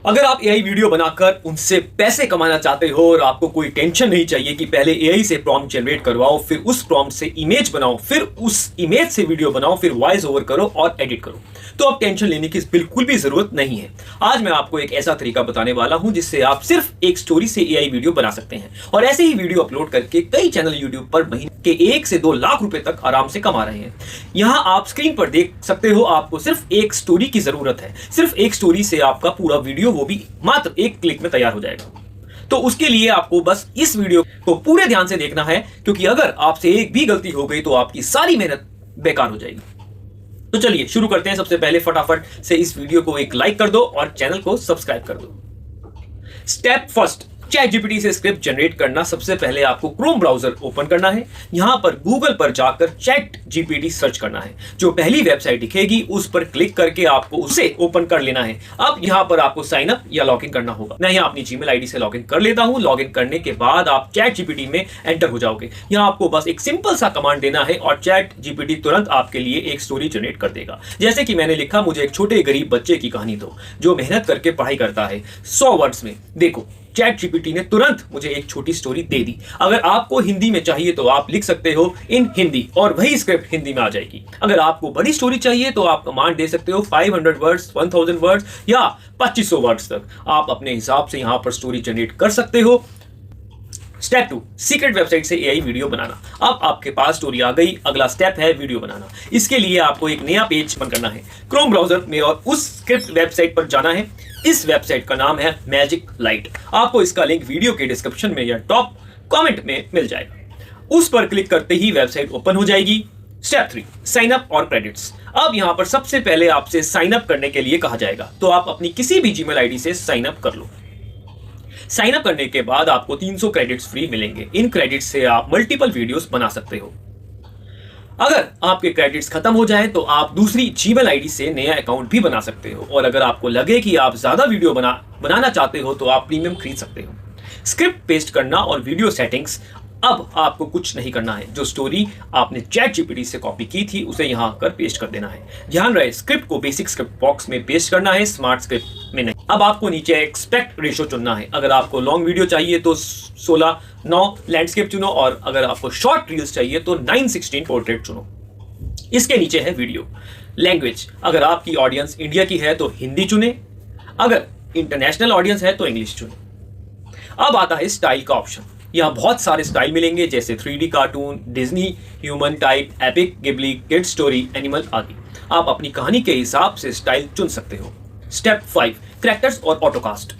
अगर आप AI video बनाकर उनसे पैसे कमाना चाहते हो और आपको कोई टेंशन नहीं चाहिए कि पहले एआई से प्रॉम्प्ट जनरेट करवाओ, फिर उस प्रॉम्प्ट से इमेज बनाओ, फिर उस इमेज से वीडियो बनाओ, फिर वॉइस ओवर करो और एडिट करो, तो अब टेंशन लेने की बिल्कुल भी जरूरत नहीं है। आज मैं आपको एक ऐसा तरीका बताने वाला हूं जिससे आप सिर्फ एक स्टोरी से एआई वीडियो बना सकते हैं और ऐसे ही वीडियो अपलोड करके कई चैनल यूट्यूब पर महीने के 1 से 2 लाख रुपए तक आराम से कमा रहे हैं। यहां आप स्क्रीन पर देख सकते हो, आपको सिर्फ एक स्टोरी की जरूरत है। सिर्फ एक स्टोरी से आपका पूरा वीडियो, वो भी मात्र एक क्लिक में तैयार हो जाएगा। तो उसके लिए आपको बस इस वीडियो को पूरे ध्यान से देखना है, क्योंकि अगर आपसे एक भी गलती हो गई तो आपकी सारी मेहनत बेकार हो जाएगी। तो चलिए शुरू करते हैं। सबसे पहले फटाफट से इस वीडियो को एक लाइक कर दो और चैनल को सब्सक्राइब कर दो। स्टेप फर्स्ट, चैट जीपीटी से स्क्रिप्ट जनरेट करना। सबसे पहले आपको क्रोम ब्राउजर ओपन करना है। यहां पर गूगल पर जाकर चैट जीपीटी सर्च करना है। जो पहली वेबसाइट दिखेगी उस पर क्लिक करके आपको उसे ओपन कर लेना है। अब यहां पर आपको साइन अप या लॉगिन करना होगा। मैं यहां अपनी जीमेल आईडी से लॉगिन कर लेता हूं। लॉगिन करने के बाद आप चैट जीपीटी में एंटर हो जाओगे। यहां आपको बस एक सिंपल सा कमांड देना है और चैट जीपीटी तुरंत आपके लिए एक स्टोरी जनरेट कर देगा। जैसे कि मैंने लिखा, मुझे एक छोटे गरीब बच्चे की कहानी दो जो मेहनत करके पढ़ाई करता है, 100 वर्ड्स में। देखो, चैट जीपीटी ने तुरंत मुझे एक छोटी स्टोरी दे दी। अगर आपको हिंदी में चाहिए तो आप लिख सकते हो इन हिंदी और वही स्क्रिप्ट हिंदी में आ जाएगी। अगर आपको बड़ी स्टोरी चाहिए तो आप कमांड दे सकते हो 500 वर्ड्स, 1000 वर्ड्स या 2500 वर्ड्स तक। आप अपने हिसाब से यहां पर स्टोरी जनरेट कर सकते हो। स्टेप 2, सीक्रेट वेबसाइट से एआई वीडियो बनाना। अब आपके पास स्टोरी आ गई। अगला स्टेप है वीडियो बनाना। इसके लिए आपको एक नया पेज ओपन करना है क्रोम ब्राउजर में और उस स्क्रिप्ट वेबसाइट पर जाना है। इस वेबसाइट का नाम है मैजिक लाइट। आपको इसका लिंक वीडियो के डिस्क्रिप्शन में या टॉप कमेंट में मिल जाएगा। उस पर क्लिक करते ही वेबसाइट ओपन हो जाएगी। स्टेप 3, साइन अप और क्रेडिट्स। अब यहां पर सबसे पहले आपसे साइन अप करने के लिए कहा जाएगा, तो आप अपनी किसी भी जीमेल आईडी से साइन अप कर लो। साइन अप करने के बाद आपको 300 क्रेडिट्स फ्री मिलेंगे। इन क्रेडिट्स से आप मल्टीपल वीडियोस बना सकते हो। अगर आपके क्रेडिट्स खत्म हो जाए तो आप दूसरी जीमेल आईडी से नया अकाउंट भी बना सकते हो और अगर आपको लगे कि आप ज्यादा वीडियो बनाना चाहते हो तो आप प्रीमियम खरीद सकते हो। स्क्रिप्ट पेस्ट करना और वीडियो सेटिंग्स। अब आपको कुछ नहीं करना है। जो स्टोरी आपने चैट जीपीटी से कॉपी की थी उसे यहां आकर पेस्ट कर देना है। ध्यान रहे, स्क्रिप्ट को बेसिक स्क्रिप्ट बॉक्स में पेस्ट करना है, स्मार्ट स्क्रिप्ट में नहीं। अब आपको नीचे एक्सपेक्ट रेशो चुनना है। अगर आपको लॉन्ग वीडियो चाहिए तो 16:9 लैंडस्केप चुनो और अगर आपको शॉर्ट रील्स चाहिए तो 9:16 पोर्ट्रेट चुनो। इसके नीचे है वीडियो लैंग्वेज। अगर आपकी ऑडियंस इंडिया की है तो हिंदी चुने, अगर इंटरनेशनल ऑडियंस है तो इंग्लिश चुने। अब आता है स्टाइल का ऑप्शन। यहाँ बहुत सारे स्टाइल मिलेंगे जैसे 3D cartoon, Disney, human type, epic, Ghibli, kid story, animal आदि। आप अपनी कहानी के हिसाब से स्टाइल चुन सकते हो। स्टेप 5, कैरेक्टर्स और ऑटोकास्ट।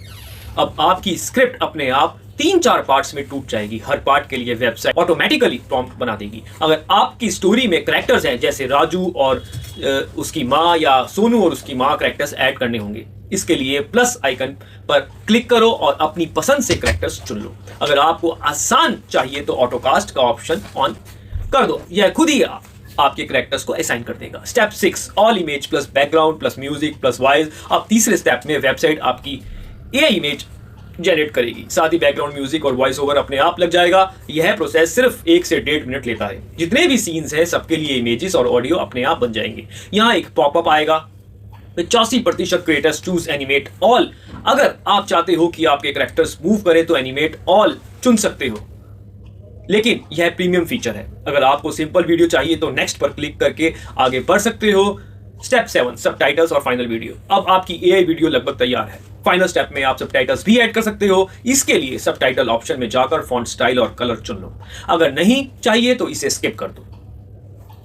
अब आपकी स्क्रिप्ट अपने आप 3-4 पार्ट्स में टूट जाएगी। हर पार्ट के लिए वेबसाइट ऑटोमेटिकली प्रॉम्प्ट बना देगी। अगर आपकी स्टोरी में कैरेक्टर्स हैं जैसे राजू और उसकी माँ या सोनू और उसकी माँ कैरेक्टर्स ऐड करने होंगे, इसके लिए प्लस आइकन पर क्लिक करो और अपनी पसंद से कैरेक्टर्स चुन लो। अगर आपको आसान चाहिए तो ऑटोकास्ट का ऑप्शन ऑन कर दो, यह खुद ही आपके कैरेक्टर्स को असाइन कर देगा। Step 6, all image plus background plus music plus voice. अब तीसरे स्टेप में वेबसाइट आपकी एआई इमेज जनरेट करेगी, साथ ही बैकग्राउंड म्यूजिक और वॉइस ओवर अपने आप लग जाएगा। यह प्रोसेस सिर्फ 1 से 1.5 मिनट लेता है। जितने भी सीन्स हैं सबके लिए इमेजेस और ऑडियो अपने आप बन जाएंगे। यहाँ एक पॉपअप आएगा, 85% क्रिएटर्स चूज एनिमेट ऑल। अगर आप चाहते हो कि आपके कैरेक्टर्स मूव करें तो एनिमेट ऑल चुन सकते हो, लेकिन यह प्रीमियम फीचर है। अगर आपको सिंपल वीडियो चाहिए तो नेक्स्ट पर क्लिक करके आगे बढ़ सकते हो। स्टेप 7, सबटाइटल्स और फाइनल वीडियो। अब आपकी एआई वीडियो लगभग तैयार है। फाइनल स्टेप में आप सबटाइटल्स भी ऐड कर सकते हो। इसके लिए सबटाइटल ऑप्शन में जाकर फॉन्ट स्टाइल और कलर चुन लो। अगर नहीं चाहिए तो इसे स्किप कर दो।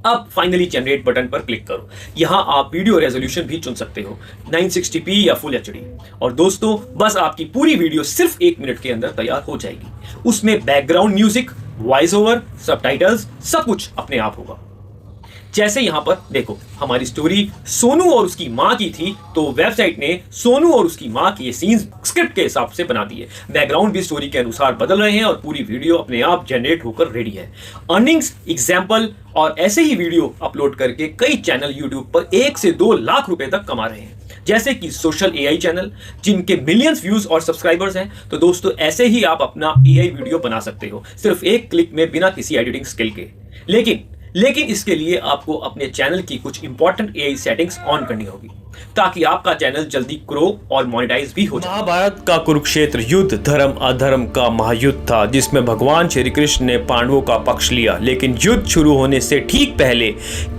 अब फाइनली जनरेट बटन पर क्लिक करो। यहां आप वीडियो रेजोल्यूशन भी चुन सकते हो, 960p या फुल एचडी। और दोस्तों, बस आपकी पूरी वीडियो सिर्फ 1 मिनट के अंदर तैयार हो जाएगी। उसमें background music, voice over, subtitles सब कुछ अपने आप होगा। जैसे यहां पर देखो, हमारी स्टोरी सोनू और उसकी मां की थी तो वेबसाइट ने सोनू और उसकी मां की सीन्स स्क्रिप्ट के हिसाब से बना दिए। बैकग्राउंड भी स्टोरी के अनुसार बदल रहे हैं और पूरी वीडियो अपने आप जनरेट होकर रेडी है। अर्निंग्स, एग्जाम्पल और ऐसे ही वीडियो अपलोड करके कई चैनल यूट्यूब पर 1 से 2 लाख रुपए तक कमा रहे हैं, जैसे कि सोशल एआई चैनल जिनके मिलियंस व्यूज और सब्सक्राइबर्स हैं। तो दोस्तों, ऐसे ही आप अपना एआई वीडियो बना सकते हो सिर्फ एक क्लिक में बिना किसी एडिटिंग स्किल के। लेकिन लेकिन इसके लिए आपको अपने चैनल की कुछ इंपॉर्टेंट एआई सेटिंग्स ऑन करनी होगी ताकि आपका चैनल जल्दी ग्रो और मोनेटाइज भी हो जाए। महाभारत का कुरुक्षेत्र युद्ध धर्म अधर्म का महायुद्ध था जिसमें भगवान श्री कृष्ण ने पांडवों का पक्ष लिया, लेकिन युद्ध शुरू होने से ठीक पहले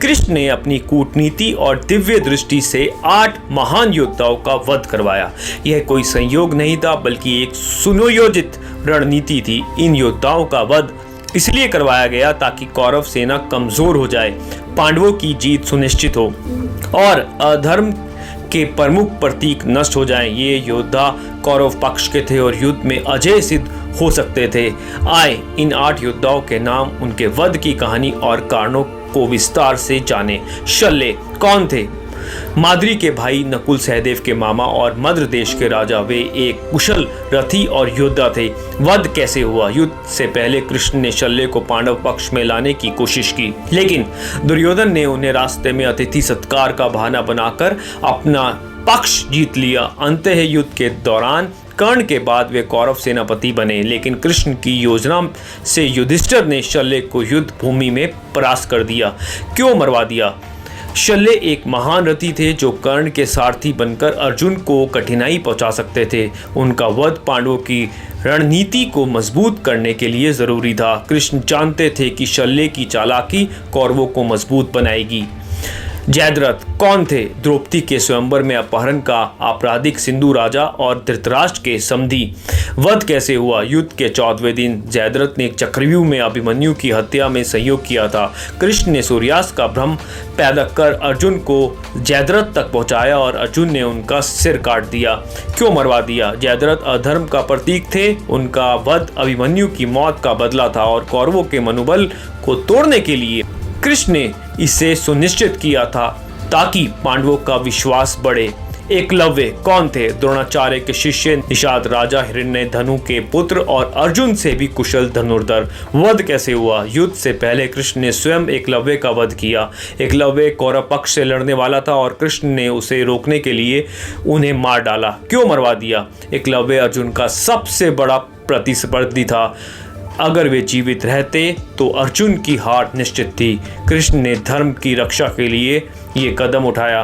कृष्ण ने अपनी कूटनीति और दिव्य दृष्टि से 8 महान योद्धाओं का वध करवाया। यह कोई संयोग नहीं था बल्कि एक सुनियोजित रणनीति थी। इन योद्धाओं का वध इसलिए करवाया गया ताकि कौरव सेना कमजोर हो जाए, पांडवों की जीत सुनिश्चित हो और अधर्म के प्रमुख प्रतीक नष्ट हो जाएं। ये योद्धा कौरव पक्ष के थे और युद्ध में अजय सिद्ध हो सकते थे। आए इन 8 योद्धाओं के नाम, उनके वध की कहानी और कारणों को विस्तार से जाने। शल्य कौन थे? माद्री के भाई, नकुल सहदेव के मामा और मद्र देश के राजा। वे एक कुशल रथी और योद्धा थे। वध कैसे हुआ? युद्ध से पहले कृष्ण ने शल्य को पांडव पक्ष में लाने की कोशिश की, लेकिन दुर्योधन ने उन्हें रास्ते में अतिथि सत्कार का बहाना बनाकर अपना पक्ष जीत लिया। अंततः युद्ध के दौरान कर्ण के बाद वे कौरव सेनापति बने, लेकिन कृष्ण की योजना से युधिष्ठिर ने शल्य को युद्ध भूमि में परास्त कर दिया। क्यों मरवा दिया? शल्य एक महान रथी थे जो कर्ण के सारथी बनकर अर्जुन को कठिनाई पहुंचा सकते थे। उनका वध पांडवों की रणनीति को मजबूत करने के लिए जरूरी था। कृष्ण जानते थे कि शल्य की चालाकी कौरवों को मजबूत बनाएगी। जयद्रथ कौन थे? द्रौपदी के स्वयंवर में अपहरण का आपराधिक सिंधु राजा और धृतराष्ट्र के समधी। वध कैसे हुआ? युद्ध के 14वें दिन जयद्रथ ने एक चक्रव्यूह में अभिमन्यु की हत्या में सहयोग किया था। कृष्ण ने सूर्यास्त का भ्रम पैदा कर अर्जुन को जयद्रथ तक पहुंचाया और अर्जुन ने उनका सिर काट दिया। क्यों मरवा दिया? जयद्रथ अधर्म का प्रतीक थे। उनका वध अभिमन्यु की मौत का बदला था और कौरवों के मनोबल को तोड़ने के लिए कृष्ण ने इसे सुनिश्चित किया था ताकि पांडवों का विश्वास बढ़े। एकलव्य कौन थे? द्रोणाचार्य के शिष्य, निषाद राजा हिरण्यधनु के पुत्र और अर्जुन से भी कुशल धनुर्धर। वध कैसे हुआ? युद्ध से पहले कृष्ण ने स्वयं एकलव्य का वध किया। एकलव्य कौरव पक्ष से लड़ने वाला था और कृष्ण ने उसे रोकने के लिए उन्हें मार डाला। क्यों मरवा दिया? एकलव्य अर्जुन का सबसे बड़ा प्रतिस्पर्धी था। अगर वे जीवित रहते तो अर्जुन की हार निश्चित थी। कृष्ण ने धर्म की रक्षा के लिए ये कदम उठाया।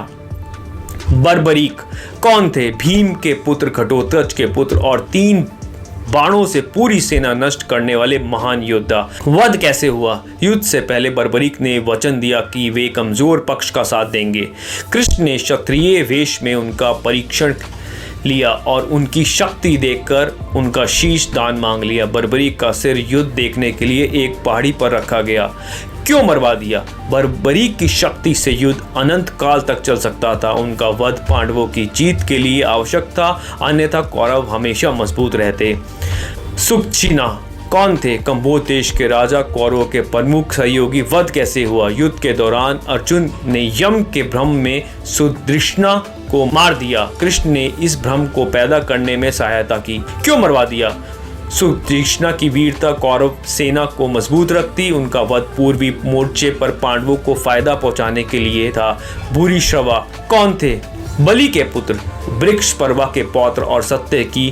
बर्बरीक कौन थे? भीम के पुत्र, घटोत्कच के पुत्र और 3 बाणों से पूरी सेना नष्ट करने वाले महान योद्धा। वध कैसे हुआ? युद्ध से पहले बर्बरीक ने वचन दिया कि वे कमजोर पक्ष का साथ देंगे। कृष्ण ने क्षत्रिय वेश में उनका परीक्षण लिया और उनकी शक्ति देखकर उनका शीश दान मांग लिया। बर्बरीक का सिर युद्ध देखने के लिए एक पहाड़ी पर रखा गया। क्यों मरवा दिया? बर्बरीक की शक्ति से युद्ध अनंत काल तक चल सकता था। उनका वध पांडवों की जीत के लिए आवश्यक था, अन्यथा कौरव हमेशा मजबूत रहते। सुक्षिना कौन थे? कंबोज देश के राजा, कौरवों के प्रमुख सहयोगी। वध कैसे हुआ? युद्ध के दौरान अर्जुन ने यम के भ्रम में सुदृष्णा को मार दिया। कृष्ण ने इस भ्रम को पैदा करने में सहायता की। क्यों मरवा दिया? सुदृष्णा की वीरता कौरव सेना को मजबूत रखती। उनका वध पूर्वी मोर्चे पर पांडवों को फायदा पहुंचाने के लिए था। भूरिश्रवा कौन थे? बलि के पुत्र, वृक्ष पर्वा के पौत्र और सत्यकी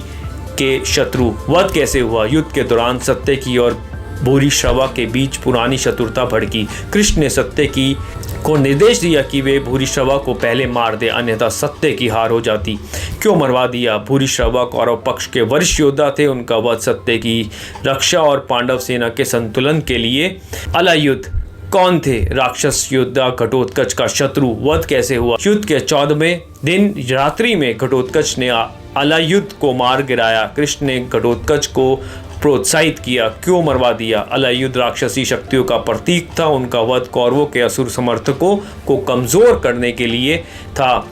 के शत्रु। वध कैसे हुआ? युद्ध के दौरान सत्यकी और भूरिश्रवा के बीच पुरानी शत्रुता भड़की। कृष्ण ने सत्यकी को निर्देश दिया कि वे भूरिश्रवा को पहले मार दे, अन्यथा सत्य की हार हो जाती। क्यों मरवा दिया? भूरिश्रवा कौरव पक्ष के वरिष्ठ योद्धा थे। उनका वध सत्य की रक्षा और पांडव सेना के संतुलन के लिए। अलायुद्ध कौन थे? राक्षस योद्धा, घटोत्कच का शत्रु। वध कैसे हुआ? युद्ध के 14वें दिन रात्रि में घटोत्कच ने अलायुद्ध को मार गिराया। कृष्ण ने घटोत्कच को प्रोत्साहित किया। क्यों मरवा दिया? अलायुद्ध राक्षसी शक्तियों का प्रतीक था। उनका वध कौरवों के असुर समर्थकों को कमजोर करने के लिए था।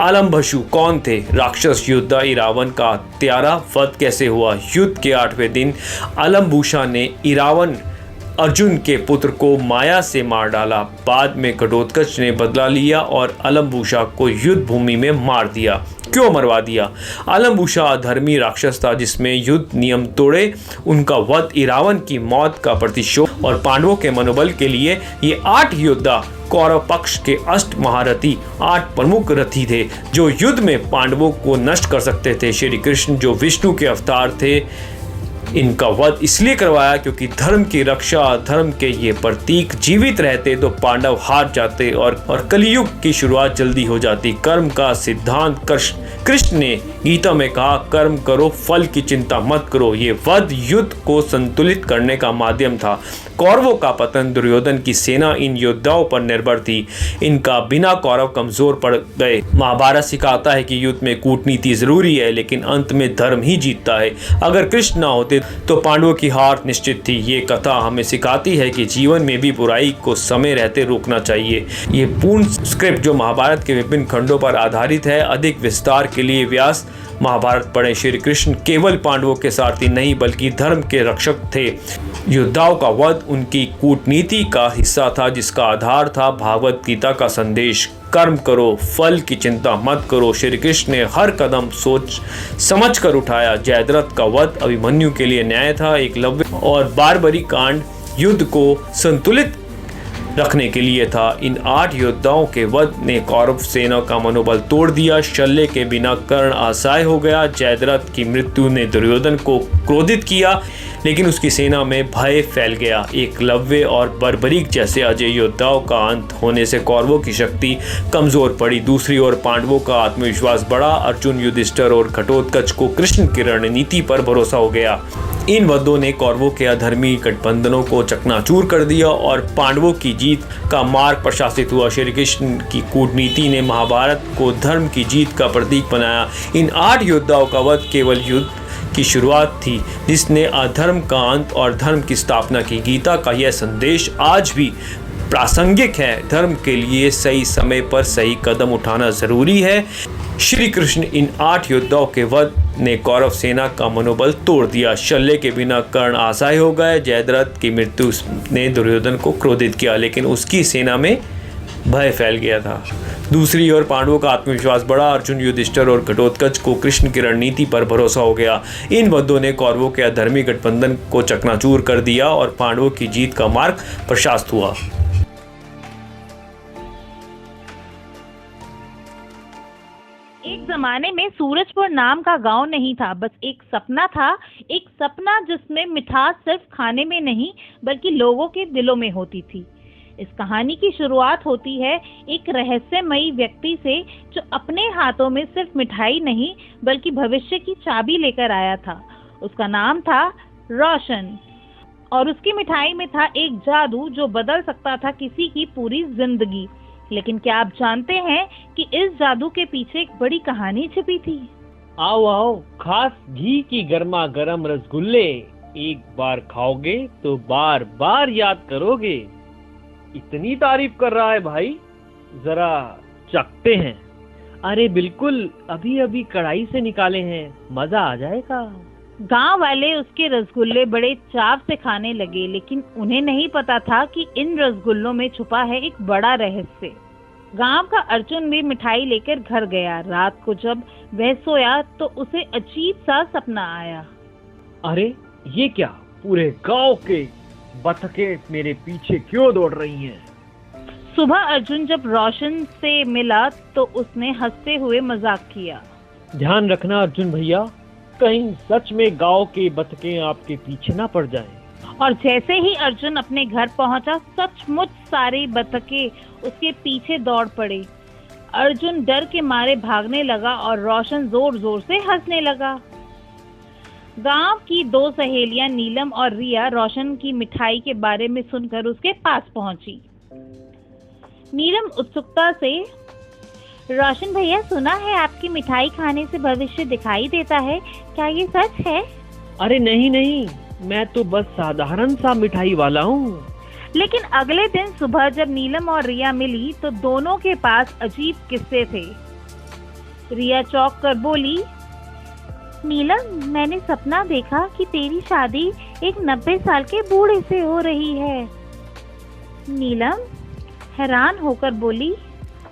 आलम्भशु कौन थे? राक्षस योद्धा, इरावन का हत्यारा। वध कैसे हुआ? युद्ध के 8वें दिन आलम्बुषा ने इरावन अर्जुन के पुत्र को माया से मार डाला। बाद में घटोत्कच ने बदला लिया और आलम्बुषा को युद्ध भूमि में मार दिया। क्यों मरवा दिया? आलम्बुषा अधर्मी राक्षस था जिसमें युद्ध नियम तोड़े। उनका वध इरावन की मौत का प्रतिशोध और पांडवों के मनोबल के लिए। ये 8 योद्धा कौरव पक्ष के अष्ट महारथी, 8 प्रमुख रथी थे जो युद्ध में पांडवों को नष्ट कर सकते थे। श्री कृष्ण जो विष्णु के अवतार थे, इनका वध इसलिए करवाया क्योंकि धर्म की रक्षा, धर्म के ये प्रतीक जीवित रहते तो पांडव हार जाते और कलयुग की शुरुआत जल्दी हो जाती। कर्म का सिद्धांत कृष्ण ने गीता में कहा, कर्म करो, फल की चिंता मत करो। ये वध युद्ध को संतुलित करने का माध्यम था। कौरवों का पतन, दुर्योधन की सेना इन योद्धाओं पर निर्भर थी। इनका बिना कौरव कमजोर पड़ गए। महाभारत सिखाता है कि युद्ध में कूटनीति जरूरी है, लेकिन अंत में धर्म ही जीतता है। अगर कृष्ण न होते तो पांडवों की हार निश्चित थी। ये कथा हमें सिखाती है कि जीवन में भी बुराई को समय रहते रोकना चाहिए। ये पूर्ण स्क्रिप्ट जो महाभारत के विभिन्न खंडों पर आधारित है। अधिक विस्तार के लिए व्यास महाभारत पढ़ें। श्री कृष्ण केवल पांडवों के सारथी नहीं बल्कि धर्म के रक्षक थे। योद्धाओं का वध उनकी कूटनीति का हिस्सा था, जिसका आधार था भागवत गीता का संदेश, कर्म करो, फल की चिंता मत करो। श्री कृष्ण ने हर कदम सोच समझ कर उठाया। जयद्रथ का वध अभिमन्यु के लिए न्याय था। एकलव्य और बारबरी कांड युद्ध को संतुलित रखने के लिए था। इन 8 योद्धाओं के वध ने कौरव सेना का मनोबल तोड़ दिया। शल्य के बिना कर्ण असहाय हो गया। जयद्रथ की मृत्यु ने दुर्योधन को क्रोधित किया, लेकिन उसकी सेना में भय फैल गया। एकलव्य और बर्बरीक जैसे अजय योद्धाओं का अंत होने से कौरवों की शक्ति कमजोर पड़ी। दूसरी ओर पांडवों का आत्मविश्वास बढ़ा। अर्जुन, युधिष्ठिर और घटोत्कच को कृष्ण की रणनीति पर भरोसा हो गया। इन वधों ने कौरवों के अधर्मी गठबंधनों को चकनाचूर कर दिया और पांडवों की जीत का मार्ग प्रशस्तित हुआ। श्री कृष्ण की कूटनीति ने महाभारत को धर्म की जीत का प्रतीक बनाया। इन 8 योद्धाओं का वध केवल युद्ध की शुरुआत थी, जिसने अधर्म का अंत और धर्म की स्थापना की। गीता का यह संदेश आज भी प्रासंगिक है। धर्म के लिए सही समय पर सही कदम उठाना जरूरी है। श्री कृष्ण इन 8 योद्धाओं के वध ने कौरव सेना का मनोबल तोड़ दिया। शल्य के बिना कर्ण असहाय हो गए। जयद्रथ की मृत्यु ने दुर्योधन को क्रोधित किया, लेकिन उसकी सेना में भय फैल गया था। दूसरी ओर पांडवों का आत्मविश्वास बढ़ा। अर्जुन, युधिष्ठिर और घटोत्कच को कृष्ण की रणनीति पर भरोसा हो गया। इन वधों ने कौरवों के अधर्मी गठबंधन को चकनाचूर कर दिया और पांडवों की जीत का मार्ग प्रशस्त हुआ। एक जमाने में सूरजपुर नाम का गांव नहीं था, बस एक सपना था। एक सपना जिसमें मिठास सिर्फ खाने में नहीं बल्कि लोगों के दिलों में होती थी। इस कहानी की शुरुआत होती है एक रहस्यमयी व्यक्ति से, जो अपने हाथों में सिर्फ मिठाई नहीं बल्कि भविष्य की चाबी लेकर आया था। उसका नाम था रोशन, और उसकी मिठाई में था एक जादू जो बदल सकता था किसी की पूरी जिंदगी। लेकिन क्या आप जानते हैं कि इस जादू के पीछे एक बड़ी कहानी छिपी थी? आओ आओ, खास घी की गर्मा गर्म रसगुल्ले, एक बार खाओगे तो बार बार याद करोगे। इतनी तारीफ कर रहा है भाई, जरा चखते हैं। अरे बिल्कुल, अभी अभी कढ़ाई से निकाले हैं, मजा आ जाएगा। गांव वाले उसके रसगुल्ले बड़े चाव से खाने लगे, लेकिन उन्हें नहीं पता था कि इन रसगुल्लों में छुपा है एक बड़ा रहस्य। गांव का अर्जुन भी मिठाई लेकर घर गया। रात को जब वह सोया तो उसे अजीब सा सपना आया। अरे ये क्या, पूरे गांव के बतखें मेरे पीछे क्यों दौड़ रही हैं? सुबह अर्जुन जब रोशन से मिला तो उसने हंसते हुए मजाक किया। ध्यान रखना अर्जुन भैया, कहीं सच में गांव के बतखें आपके पीछे ना पड़ जाएं। और जैसे ही अर्जुन अपने घर पहुंचा, सचमुच सारे बतखें उसके पीछे दौड़ पड़े। अर्जुन डर के मारे भागने लगा और रोशन जोर जोर से हंसने लगा। गांव की 2 सहेलियां नीलम और रिया रोशन की मिठाई के बारे में सुनकर उसके पास पहुंची। नीलम उत्सुकता से, रोशन भैया, सुना है आपकी मिठाई खाने से भविष्य दिखाई देता है, क्या ये सच है? अरे नहीं नहीं, मैं तो बस साधारण सा मिठाई वाला हूँ। लेकिन अगले दिन सुबह जब नीलम और रिया मिली तो दोनों के पास अजीब किस्से थे। रिया चौंक कर बोली, नीलम, मैंने सपना देखा कि तेरी शादी एक 90 साल के बूढ़े से हो रही है। नीलम हैरान होकर बोली,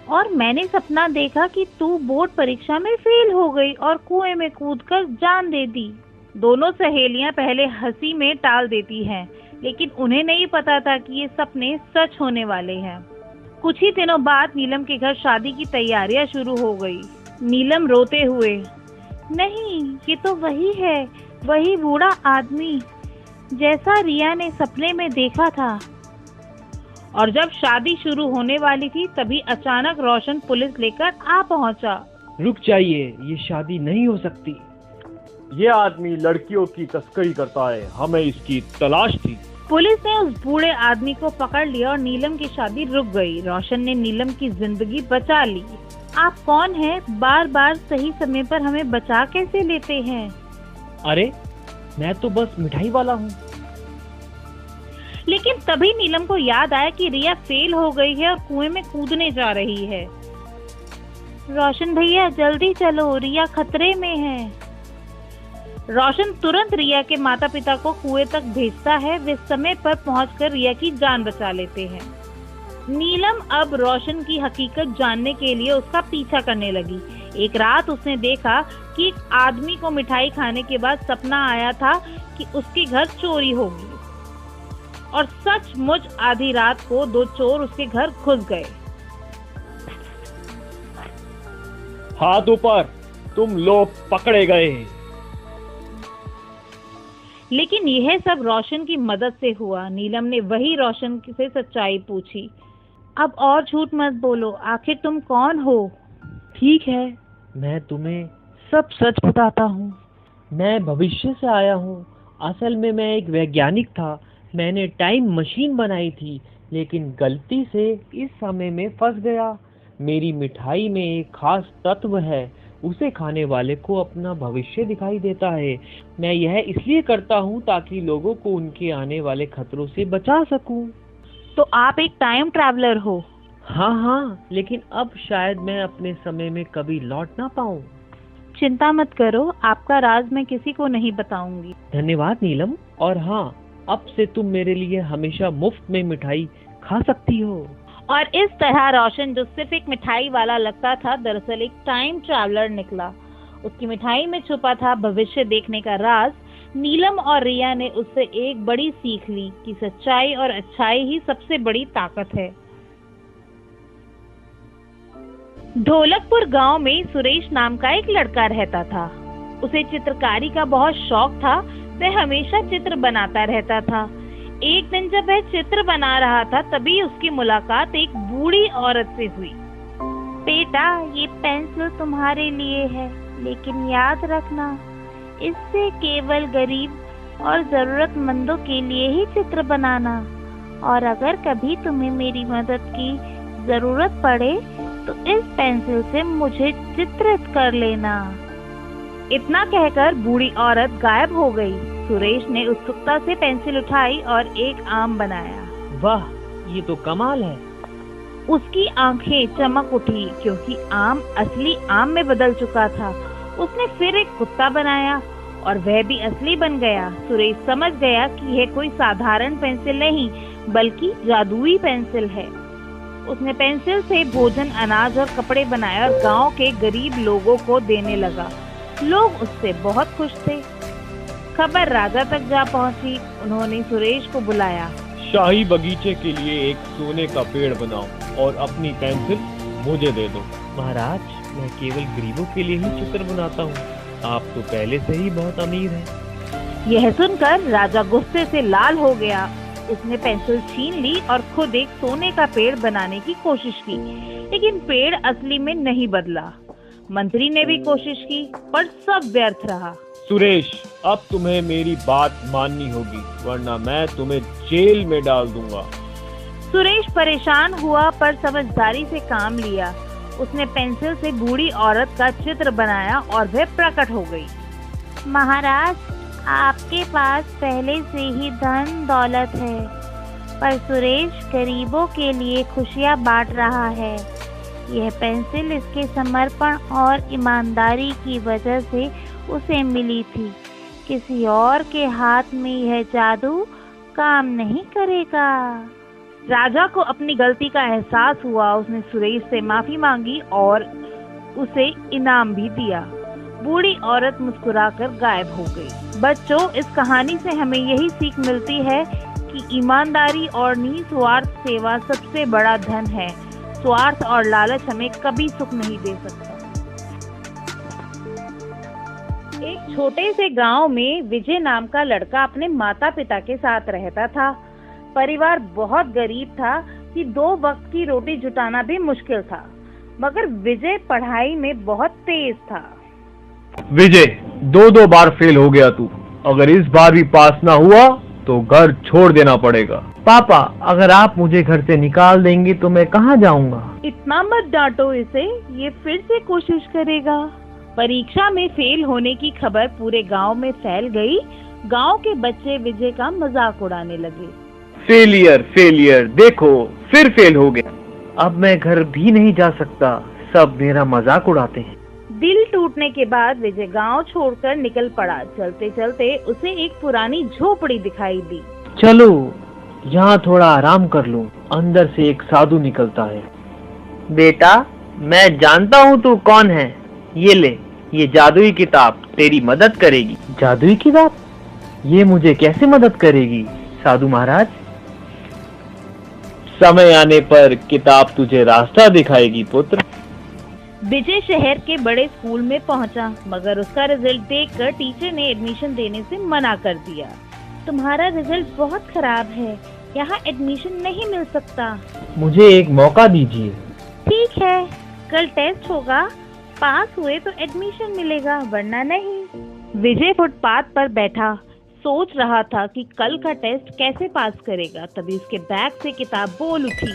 और मैंने सपना देखा कि तू बोर्ड परीक्षा में फेल हो गई और कुएं में कूदकर जान दे दी। दोनों सहेलियां पहले हंसी में टाल देती हैं, लेकिन उन्हें नहीं पता था कि ये सपने सच होने वाले हैं। कुछ ही दिनों बाद नीलम के घर शादी की तैयारियां शुरू हो गई। नीलम रोते हुए, नहीं, ये तो वही है वही बूढ़ा आदमी जैसा रिया ने सपने में देखा था। और जब शादी शुरू होने वाली थी तभी अचानक रोशन पुलिस लेकर आ पहुंचा। रुक जाइए, ये शादी नहीं हो सकती। ये आदमी लड़कियों की तस्करी करता है, हमें इसकी तलाश थी। पुलिस ने उस बूढ़े आदमी को पकड़ लिया और नीलम की शादी रुक गई। रोशन ने नीलम की जिंदगी बचा ली। आप कौन हैं? बार बार सही समय पर हमें बचा कैसे लेते हैं? अरे मैं तो बस मिठाई वाला हूँ। लेकिन तभी नीलम को याद आया कि रिया फेल हो गई है और कुएं में कूदने जा रही है। रोशन भैया जल्दी चलो, रिया खतरे में है। रोशन तुरंत रिया के माता पिता को कुएं तक भेजता है। वे समय पर पहुंचकर रिया की जान बचा लेते हैं। नीलम अब रोशन की हकीकत जानने के लिए उसका पीछा करने लगी। एक रात उसने देखा कि एक आदमी को मिठाई खाने के बाद सपना आया था कि उसके घर चोरी होगी, और सचमुच आधी रात को 2 चोर उसके घर घुस गए। हाथ ऊपर, तुम लोग पकड़े गए। लेकिन यह सब रोशन की मदद से हुआ। नीलम ने वही रोशन से सच्चाई पूछी। अब और झूठ मत बोलो, आखिर तुम कौन हो? ठीक है, मैं तुम्हें सब सच बताता हूँ। मैं भविष्य से आया हूँ। असल में मैं एक वैज्ञानिक था। मैंने टाइम मशीन बनाई थी, लेकिन गलती से इस समय में फंस गया। मेरी मिठाई में एक खास तत्व है, उसे खाने वाले को अपना भविष्य दिखाई देता है। मैं यह इसलिए करता हूँ ताकि लोगों को उनके आने वाले खतरों से बचा सकूं। तो आप एक टाइम ट्रैवलर हो? हाँ, लेकिन अब शायद मैं अपने समय में कभी लौट ना पाऊँ। चिंता मत करो, आपका राज मैं किसी को नहीं बताऊंगी। धन्यवाद नीलम। और हाँ, अब से तुम मेरे लिए हमेशा मुफ्त में मिठाई खा सकती हो। और इस तरह रोशन, जो सिर्फ एक मिठाई वाला लगता था, दरअसल एक टाइम ट्रैवलर निकला। उसकी मिठाई में छुपा था भविष्य देखने का राज। नीलम और रिया ने उससे एक बड़ी सीख ली कि सच्चाई और अच्छाई ही सबसे बड़ी ताकत है। ढोलकपुर गांव में सुरेश नाम का एक लड़का रहता था। उसे चित्रकारी का बहुत शौक था। वह हमेशा चित्र बनाता रहता था। एक दिन जब वह चित्र बना रहा था तभी उसकी मुलाकात एक बूढ़ी औरत से हुई। बेटा, ये पेंसिल तुम्हारे लिए है, लेकिन याद रखना, इससे केवल गरीब और जरूरतमंदों के लिए ही चित्र बनाना। और अगर कभी तुम्हें मेरी मदद की जरूरत पड़े तो इस पेंसिल से मुझे चित्रित कर लेना। इतना कहकर बूढ़ी औरत गायब हो गई। सुरेश ने उत्सुकता से पेंसिल उठाई और एक आम बनाया। वाह, ये तो कमाल है। उसकी आंखें चमक उठी क्योंकि आम असली आम में बदल चुका था। उसने फिर एक कुत्ता बनाया और वह भी असली बन गया। सुरेश समझ गया कि यह कोई साधारण पेंसिल नहीं बल्कि जादुई पेंसिल है। उसने पेंसिल से भोजन, अनाज और कपड़े बनाए और गांव के गरीब लोगों को देने लगा। लोग उससे बहुत खुश थे। खबर राजा तक जा पहुंची। उन्होंने सुरेश को बुलाया। शाही बगीचे के लिए एक सोने का पेड़ बनाओ और अपनी पेंसिल मुझे दे दो। महाराज, मैं केवल गरीबों के लिए ही चित्र बनाता हूँ। आप तो पहले से ही बहुत अमीर हैं। यह सुनकर राजा गुस्से से लाल हो गया। उसने पेंसिल छीन ली और खुद एक सोने का पेड़ बनाने की कोशिश की, लेकिन पेड़ असली में नहीं बदला। मंत्री ने भी कोशिश की पर सब व्यर्थ रहा। सुरेश, अब तुम्हें मेरी बात माननी होगी, वरना मैं तुम्हें जेल में डाल दूंगा। सुरेश परेशान हुआ पर समझदारी से काम लिया। उसने पेंसिल से बूढ़ी औरत का चित्र बनाया और वह प्रकट हो गई। महाराज, आपके पास पहले से ही धन दौलत है, पर सुरेश गरीबों के लिए खुशियां बांट रहा है। यह पेंसिल इसके समर्पण और ईमानदारी की वजह से उसे मिली थी। किसी और के हाथ में यह जादू काम नहीं करेगा। राजा को अपनी गलती का एहसास हुआ। उसने सुरेश से माफी मांगी और उसे इनाम भी दिया। बूढ़ी औरत मुस्कुराकर गायब हो गई। बच्चों, इस कहानी से हमें यही सीख मिलती है कि ईमानदारी और निस्वार्थ सेवा सबसे बड़ा धन है। स्वार्थ और लालच हमें कभी सुख नहीं दे सकता। एक छोटे से गांव में विजय नाम का लड़का अपने माता पिता के साथ रहता था। परिवार बहुत गरीब था कि 2 वक्त की रोटी जुटाना भी मुश्किल था, मगर विजय पढ़ाई में बहुत तेज था। विजय, 2 बार फेल हो गया तू। अगर इस बार भी पास ना हुआ तो घर छोड़ देना पड़ेगा। पापा, अगर आप मुझे घर से निकाल देंगे तो मैं कहाँ जाऊँगा? इतना मत डांटो इसे, ये फिर से कोशिश करेगा। परीक्षा में फेल होने की खबर पूरे गांव में फैल गई। गांव के बच्चे विजय का मजाक उड़ाने लगे। फेलियर फेलियर, देखो फिर फेल हो गया। अब मैं घर भी नहीं जा सकता, सब मेरा मजाक उड़ाते हैं। दिल टूटने के बाद विजय गांव छोड़कर निकल पड़ा। चलते चलते उसे एक पुरानी झोपड़ी दिखाई दी। चलो यहाँ थोड़ा आराम कर लूं। अंदर से एक साधु निकलता है। बेटा, मैं जानता हूँ तू कौन है। ये ले, ये जादुई किताब तेरी मदद करेगी। जादुई किताब? ये मुझे कैसे मदद करेगी साधु महाराज? समय आने पर किताब तुझे रास्ता दिखाएगी पुत्र। विजय शहर के बड़े स्कूल में पहुंचा, मगर उसका रिजल्ट देखकर टीचर ने एडमिशन देने से मना कर दिया। तुम्हारा रिजल्ट बहुत खराब है, यहाँ एडमिशन नहीं मिल सकता। मुझे एक मौका दीजिए। ठीक है, कल टेस्ट होगा, पास हुए तो एडमिशन मिलेगा, वरना नहीं। विजय फुटपाथ पर बैठा सोच रहा था कि कल का टेस्ट कैसे पास करेगा। तभी उसके बैग से किताब बोल उठी।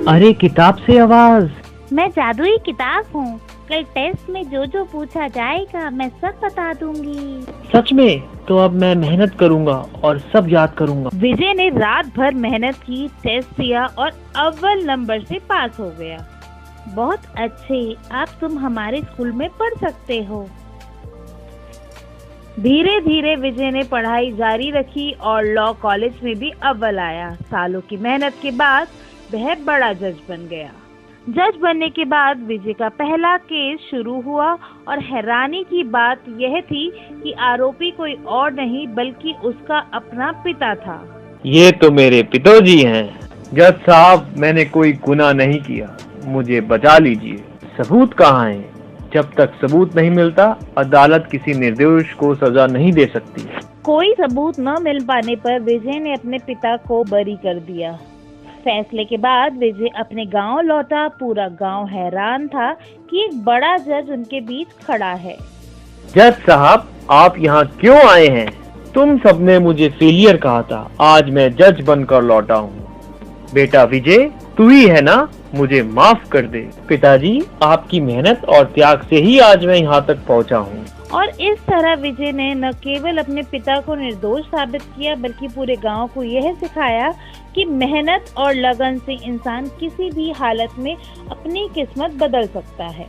अरे किताब से आवाज। मैं जादुई किताब हूँ, कल टेस्ट में जो जो पूछा जाएगा मैं सब बता दूंगी। सच में? तो अब मैं मेहनत करूँगा और सब याद करूँगा। विजय ने रात भर मेहनत की, टेस्ट दिया और अव्वल नंबर से पास हो गया। बहुत अच्छे, अब तुम हमारे स्कूल में पढ़ सकते हो। धीरे धीरे विजय ने पढ़ाई जारी रखी और लॉ कॉलेज में भी अव्वल आया। सालों की मेहनत के बाद वह बड़ा जज बन गया। जज बनने के बाद विजय का पहला केस शुरू हुआ और हैरानी की बात यह थी कि आरोपी कोई और नहीं बल्कि उसका अपना पिता था। ये तो मेरे पिताजी हैं। जज साहब, मैंने कोई गुनाह नहीं किया, मुझे बचा लीजिए। सबूत कहाँ है? जब तक सबूत नहीं मिलता अदालत किसी निर्दोष को सजा नहीं दे सकती। कोई सबूत न मिल पाने पर विजय ने अपने पिता को बरी कर दिया। फैसले के बाद विजय अपने गांव लौटा। पूरा गांव हैरान था कि एक बड़ा जज उनके बीच खड़ा है। जज साहब, आप यहाँ क्यों आए हैं? तुम सबने मुझे फेलियर कहा था, आज मैं जज बनकर लौटा हूँ। बेटा विजय, तू ही है ना? मुझे माफ कर दे। पिताजी, आपकी मेहनत और त्याग से ही आज मैं यहाँ तक पहुँचा हूँ। और इस तरह विजय ने न केवल अपने पिता को निर्दोष साबित किया बल्कि पूरे गांव को यह सिखाया कि मेहनत और लगन से इंसान किसी भी हालत में अपनी किस्मत बदल सकता है।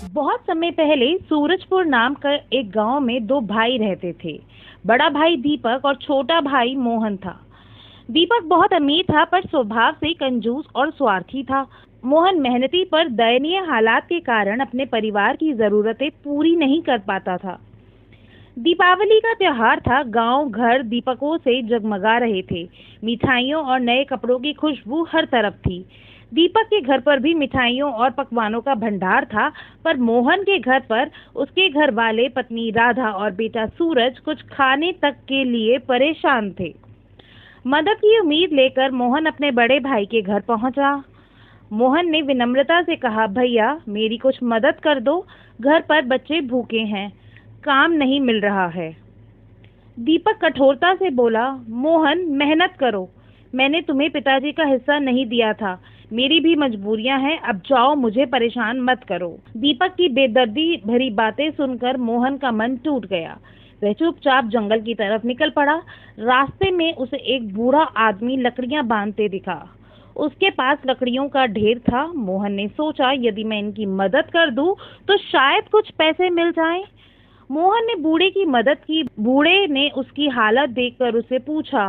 बहुत समय पहले सूरजपुर नाम का एक गांव में 2 भाई रहते थे। बड़ा भाई दीपक और छोटा भाई मोहन था। दीपक बहुत अमीर था पर स्वभाव से कंजूस और स्वार्थी था। मोहन मेहनती पर दयनीय हालात के कारण अपने परिवार की जरूरतें पूरी नहीं कर पाता था। दीपावली का त्योहार था। गांव घर दीपकों से जगमगा रहे थे। मिठाइयों और नए कपड़ों की खुशबू हर तरफ थी। दीपक के घर पर भी मिठाइयों और पकवानों का भंडार था, पर मोहन के घर पर उसके घर वाले, पत्नी राधा और बेटा सूरज कुछ खाने तक के लिए परेशान थे। मदद की उम्मीद लेकर मोहन अपने बड़े भाई के घर पहुंचा। मोहन ने विनम्रता से कहा, भैया मेरी कुछ मदद कर दो, घर पर बच्चे भूखे हैं, काम नहीं मिल रहा है। दीपक कठोरता से बोला, मोहन मेहनत करो, मैंने तुम्हें पिताजी का हिस्सा नहीं दिया था, मेरी भी मजबूरियां हैं, अब जाओ, मुझे परेशान मत करो। दीपक की बेदर्दी भरी बातें सुनकर मोहन का मन टूट गया। वह चुपचाप जंगल की तरफ निकल पड़ा। रास्ते में उसे एक बूढ़ा आदमी लकड़ियां बांधते दिखा। उसके पास लकड़ियों का ढेर था। मोहन ने सोचा, यदि मैं इनकी मदद कर दूं तो शायद कुछ पैसे मिल जाएं। मोहन ने बूढ़े की मदद की। बूढ़े ने उसकी हालत देखकर उससे पूछा,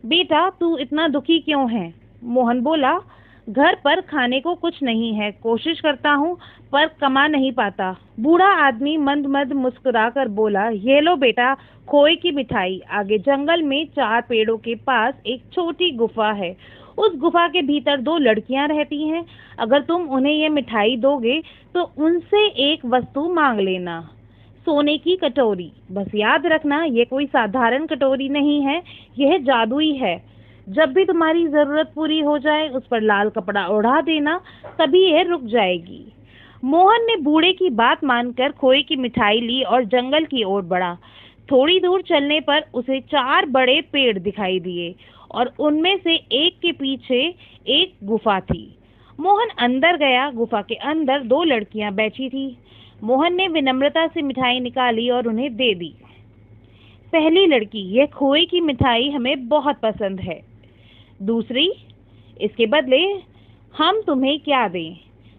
बेटा तू इतना दुखी क्यों है? मोहन बोला, घर पर खाने को कुछ नहीं है, कोशिश करता हूँ पर कमा नहीं पाता। बूढ़ा आदमी मंद मंद मुस्कुराकर बोला, ये लो बेटा, खोए की मिठाई। आगे जंगल में 4 पेड़ों के पास एक छोटी गुफा है, उस गुफा के भीतर 2 लड़कियां रहती हैं। अगर तुम उन्हें ये मिठाई दोगे तो उनसे एक वस्तु मांग लेना, सोने की कटोरी। बस याद रखना, ये कोई साधारण कटोरी नहीं है, यह जादुई है। जब भी तुम्हारी जरूरत पूरी हो जाए उस पर लाल कपड़ा ओढ़ा देना, तभी यह रुक जाएगी। मोहन ने बूढ़े की बात मानकर खोए की मिठाई ली और जंगल की ओर बढ़ा। थोड़ी दूर चलने पर उसे 4 बड़े पेड़ दिखाई दिए और उनमें से एक के पीछे एक गुफा थी। मोहन अंदर गया। गुफा के अंदर 2 लड़कियां बैठी थी। मोहन ने विनम्रता से मिठाई निकाली और उन्हें दे दी। पहली लड़की, यह खोए की मिठाई हमें बहुत पसंद है। दूसरी, इसके बदले हम तुम्हें क्या दें?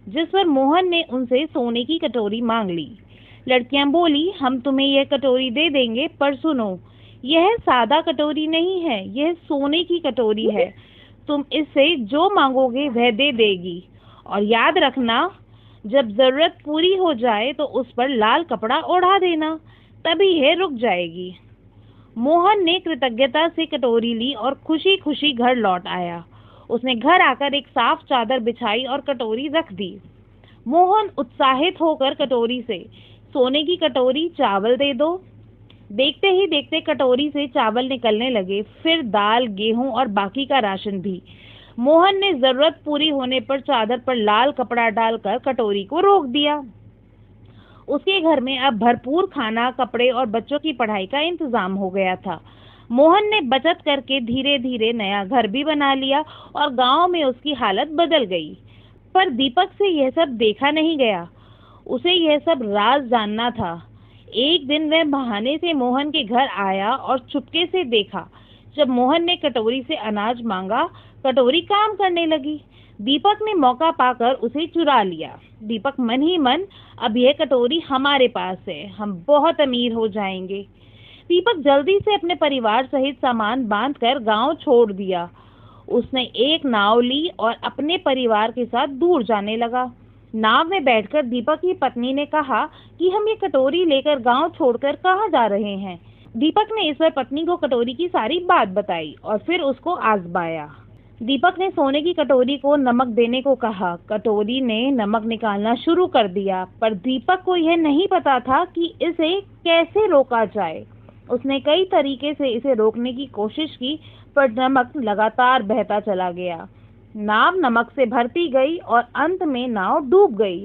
जिस पर मोहन ने उनसे सोने की कटोरी मांग ली। लड़कियां बोली, हम तुम्हें यह कटोरी दे देंगे, पर सुनो, यह सादा कटोरी नहीं है, यह सोने की कटोरी है। तुम इससे जो मांगोगे वह दे देगी, और याद रखना, जब जरूरत पूरी हो जाए तो उस पर लाल कपड़ा ओढ़ा देना, तभी यह रुक जाएगी। मोहन ने कृतज्ञता से कटोरी ली और खुशी खुशी घर लौट आया। उसने घर आकर एक साफ चादर बिछाई और कटोरी रख दी। मोहन उत्साहित होकर कटोरी से, सोने की कटोरी, चावल दे दो। देखते ही देखते कटोरी से चावल निकलने लगे, फिर दाल, गेहूं और बाकी का राशन भी। मोहन ने जरूरत पूरी होने पर चादर पर लाल कपड़ा डालकर कटोरी को रोक दिया। उसके घर में अब भरपूर खाना, कपड़े और बच्चों की पढ़ाई का इंतजाम हो गया था। मोहन ने बचत करके धीरे धीरे नया घर भी बना लिया और गांव में उसकी हालत बदल गई। पर दीपक से यह सब देखा नहीं गया। उसे यह सब राज जानना था। एक दिन वह बहाने से मोहन के घर आया और चुपके से देखा। जब मोहन ने कटोरी से अनाज मांगा, कटोरी काम करने लगी। दीपक ने मौका पाकर उसे चुरा लिया। दीपक मन ही मन, अब यह कटोरी हमारे पास है, हम बहुत अमीर हो जाएंगे। दीपक जल्दी से अपने परिवार सहित सामान बांधकर गांव छोड़ दिया। उसने एक नाव ली और अपने परिवार के साथ दूर जाने लगा। नाव में बैठकर दीपक की पत्नी ने कहा कि हम ये कटोरी लेकर गांव छोड़कर कहाँ जा रहे हैं। दीपक ने इस पर पत्नी को कटोरी की सारी बात बताई और फिर उसको आजमाया। दीपक ने सोने की कटोरी को नमक देने को कहा। कटोरी ने नमक निकालना शुरू कर दिया, पर दीपक को यह नहीं पता था कि इसे कैसे रोका जाए। उसने कई तरीके से इसे रोकने की कोशिश की, पर नमक लगातार बहता चला गया। नाव नमक से भरती गई और अंत में नाव डूब गई।